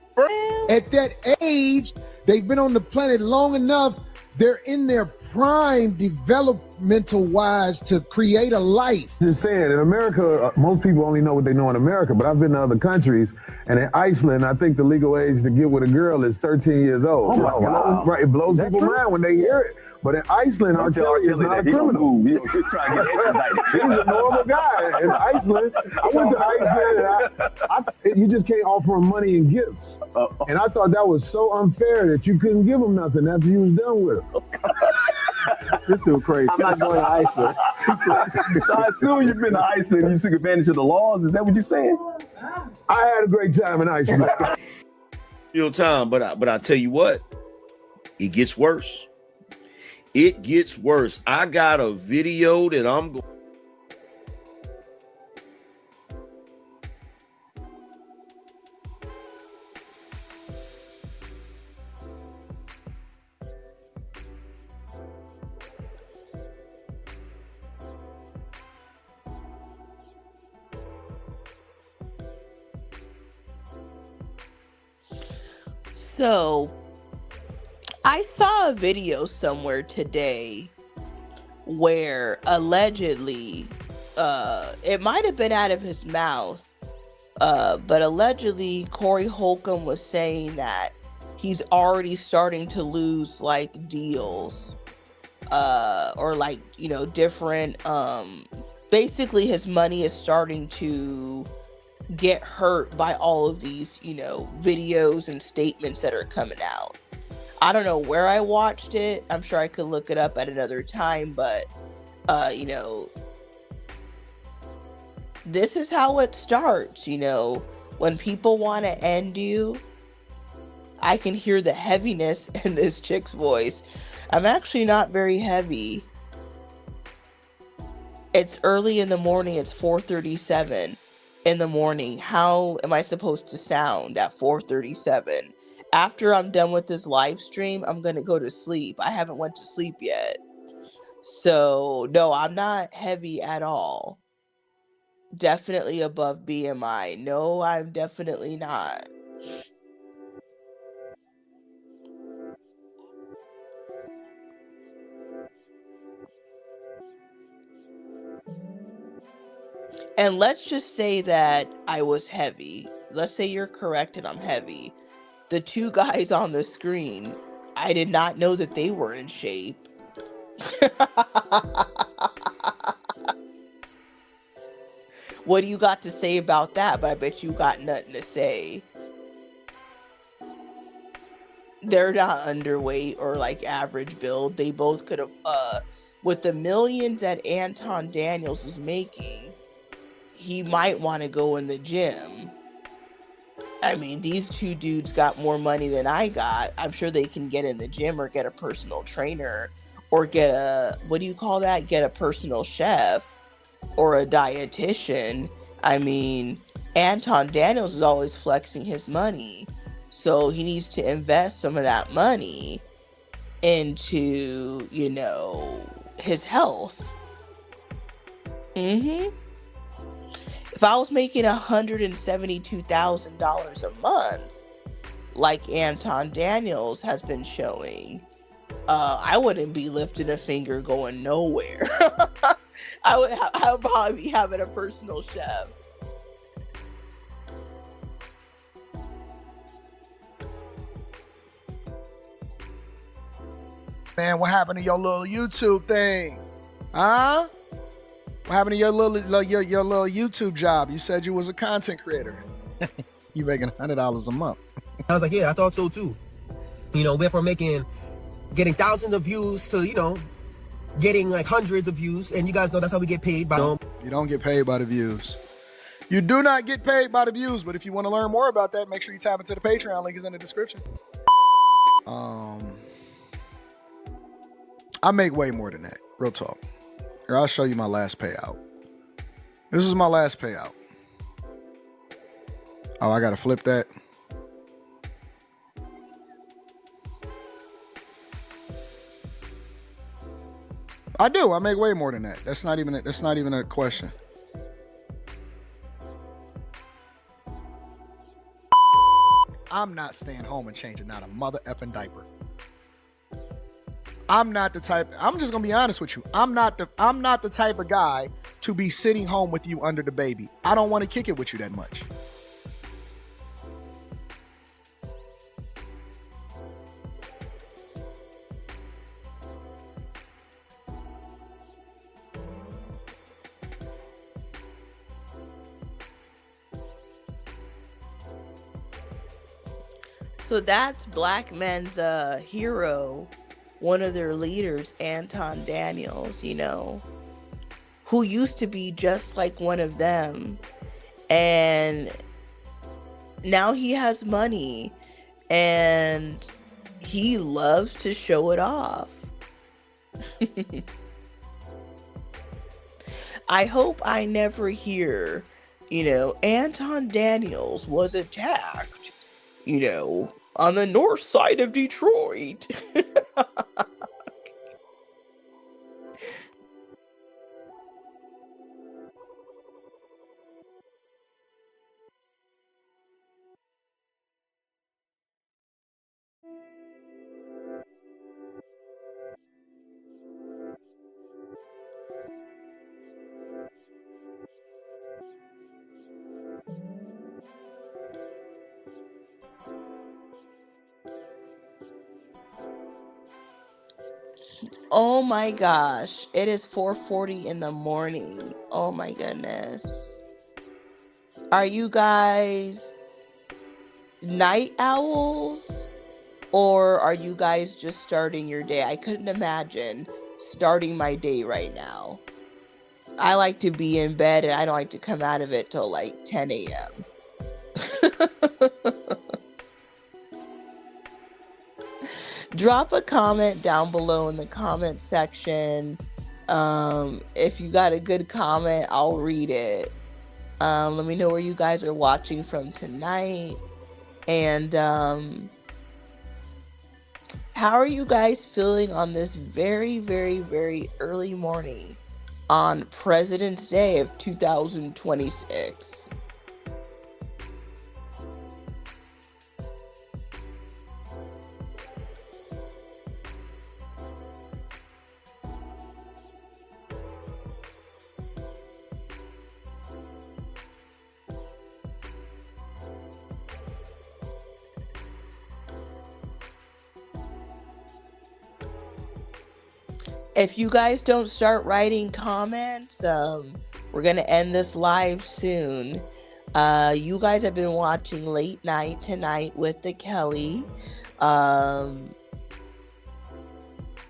At that age, they've been on the planet long enough. They're in their prime developmental wise to create a life. Just saying, in America, most people only know what they know in America, but I've been to other countries, and in Iceland, I think the legal age to get with a girl is 13 years old. Oh my God. Right, it blows people's mind when they hear it. But in Iceland, R. Kelly is not a criminal. He's trying to get extradited. He's a normal guy. In Iceland, I went to Iceland, and you just can't offer him money and gifts. And I thought that was so unfair that you couldn't give him nothing after you was done with him. This still crazy. I'm not going to Iceland. So I assume you've been to Iceland and you took advantage of the laws. Is that what you're saying? I had a great time in Iceland. Time, but I tell you what, it gets worse. It gets worse. I got a video that I'm going. So I saw a video somewhere today where allegedly, it might have been out of his mouth, but allegedly Corey Holcomb was saying that he's already starting to lose like deals, or like, different, basically his money is starting to get hurt by all of these, videos and statements that are coming out. I don't know where I watched it. I'm sure I could look it up at another time, but, this is how it starts, when people want to end you. I can hear the heaviness in this chick's voice. I'm actually not very heavy. It's early in the morning. It's 4:37. in the morning. How am I supposed to sound at 4:37? After I'm done with this live stream, I'm going to go to sleep. I haven't went to sleep yet. So, no, I'm not heavy at all. Definitely above BMI. No, I'm definitely not. And let's just say that I was heavy. Let's say you're correct and I'm heavy. The two guys on the screen, I did not know that they were in shape. What do you got to say about that? But I bet you got nothing to say. They're not underweight or like average build. They both could have, with the millions that Anton Daniels is making, he might want to go in the gym. I mean, these two dudes got more money than I got. I'm sure they can get in the gym or get a personal trainer or get a, what do you call that? Get a personal chef or a dietitian. I mean, Anton Daniels is always flexing his money. So he needs to invest some of that money into, you know, his health. If I was making $172,000 a month, like Anton Daniels has been showing, I wouldn't be lifting a finger going nowhere. I would probably be having a personal chef. Man, what happened to your little YouTube thing? Huh? What happened to your little YouTube job? You said you was a content creator. You making $100 a month. I was like, yeah, I thought so too. You know, went from getting thousands of views to, you know, getting like hundreds of views. And you guys know that's how we get paid. You don't get paid by the views. You do not get paid by the views. But if you want to learn more about that, make sure you tap into the Patreon. Link is in the description. I make way more than that. Real talk. Here, I'll show you my last payout. This is my last payout. Oh, I gotta flip that. I do. I make way more than that. That's not even a question. I'm not staying home and changing not a mother effing diaper. I'm not the type. I'm just gonna be honest with you. I'm not the type of guy to be sitting home with you under the baby. I don't want to kick it with you that much. So that's black men's hero. One of their leaders, Anton Daniels, you know, who used to be just like one of them. And now he has money and he loves to show it off. I hope I never hear, you know, Anton Daniels was attacked, you know, on the north side of Detroit. Oh my gosh, it is 4:40 in the morning. Oh my goodness. Are you guys night owls or are you guys just starting your day? I couldn't imagine starting my day right now. I like to be in bed and I don't like to come out of it till like 10 a.m. Drop a comment down below in the comment section. If you got a good comment, I'll read it. Let me know where you guys are watching from tonight. And how are you guys feeling on this very, very, very early morning on President's Day of 2026? If you guys don't start writing comments, we're gonna end this live soon. You guys have been watching Late Night Tonight with the Kelly.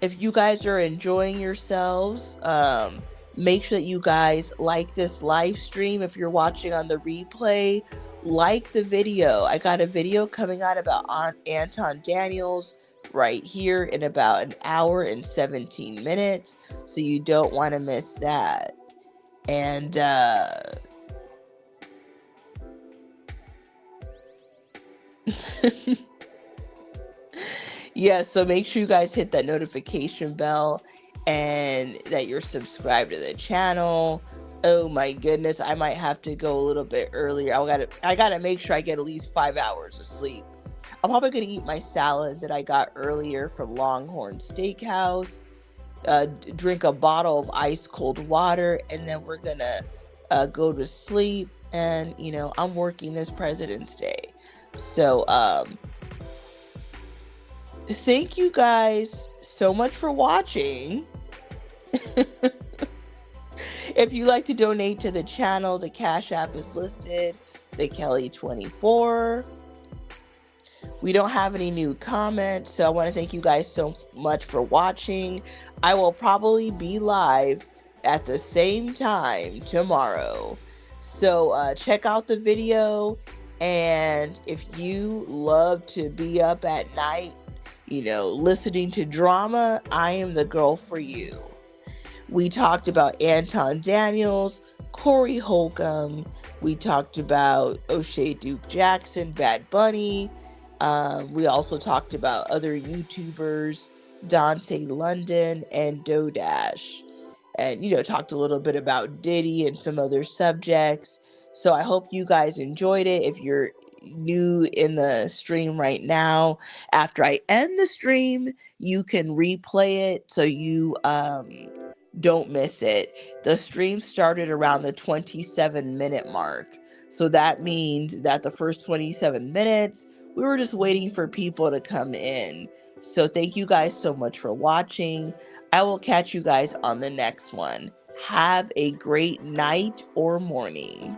If you guys are enjoying yourselves, make sure that you guys like this live stream. If you're watching on the replay, like the video. I got a video coming out about Anton Daniels right here in about an hour and 17 minutes, so you don't want to miss that. And yeah, so make sure you guys hit that notification bell and that you're subscribed to the channel. Oh my goodness, I might have to go a little bit earlier. I gotta make sure I get at least 5 hours of sleep. I'm probably gonna eat my salad that I got earlier from Longhorn Steakhouse, drink a bottle of ice cold water, and then we're gonna go to sleep. And I'm working this President's Day, so thank you guys so much for watching. If you'd like to donate to the channel, the Cash App is listed, the Kelly24. We don't have any new comments, so I want to thank you guys so much for watching. I will probably be live at the same time tomorrow. So check out the video, and if you love to be up at night, listening to drama, I am the girl for you. We talked about Anton Daniels, Corey Holcomb. We talked about oshaydukejackson, Bad Bunny. We also talked about other YouTubers, Dontay London and doughdash. And, talked a little bit about Diddy and some other subjects. So I hope you guys enjoyed it. If you're new in the stream right now, after I end the stream, you can replay it so you don't miss it. The stream started around the 27-minute mark. So that means that the first 27 minutes, we were just waiting for people to come in. So thank you guys so much for watching. I will catch you guys on the next one. Have a great night or morning.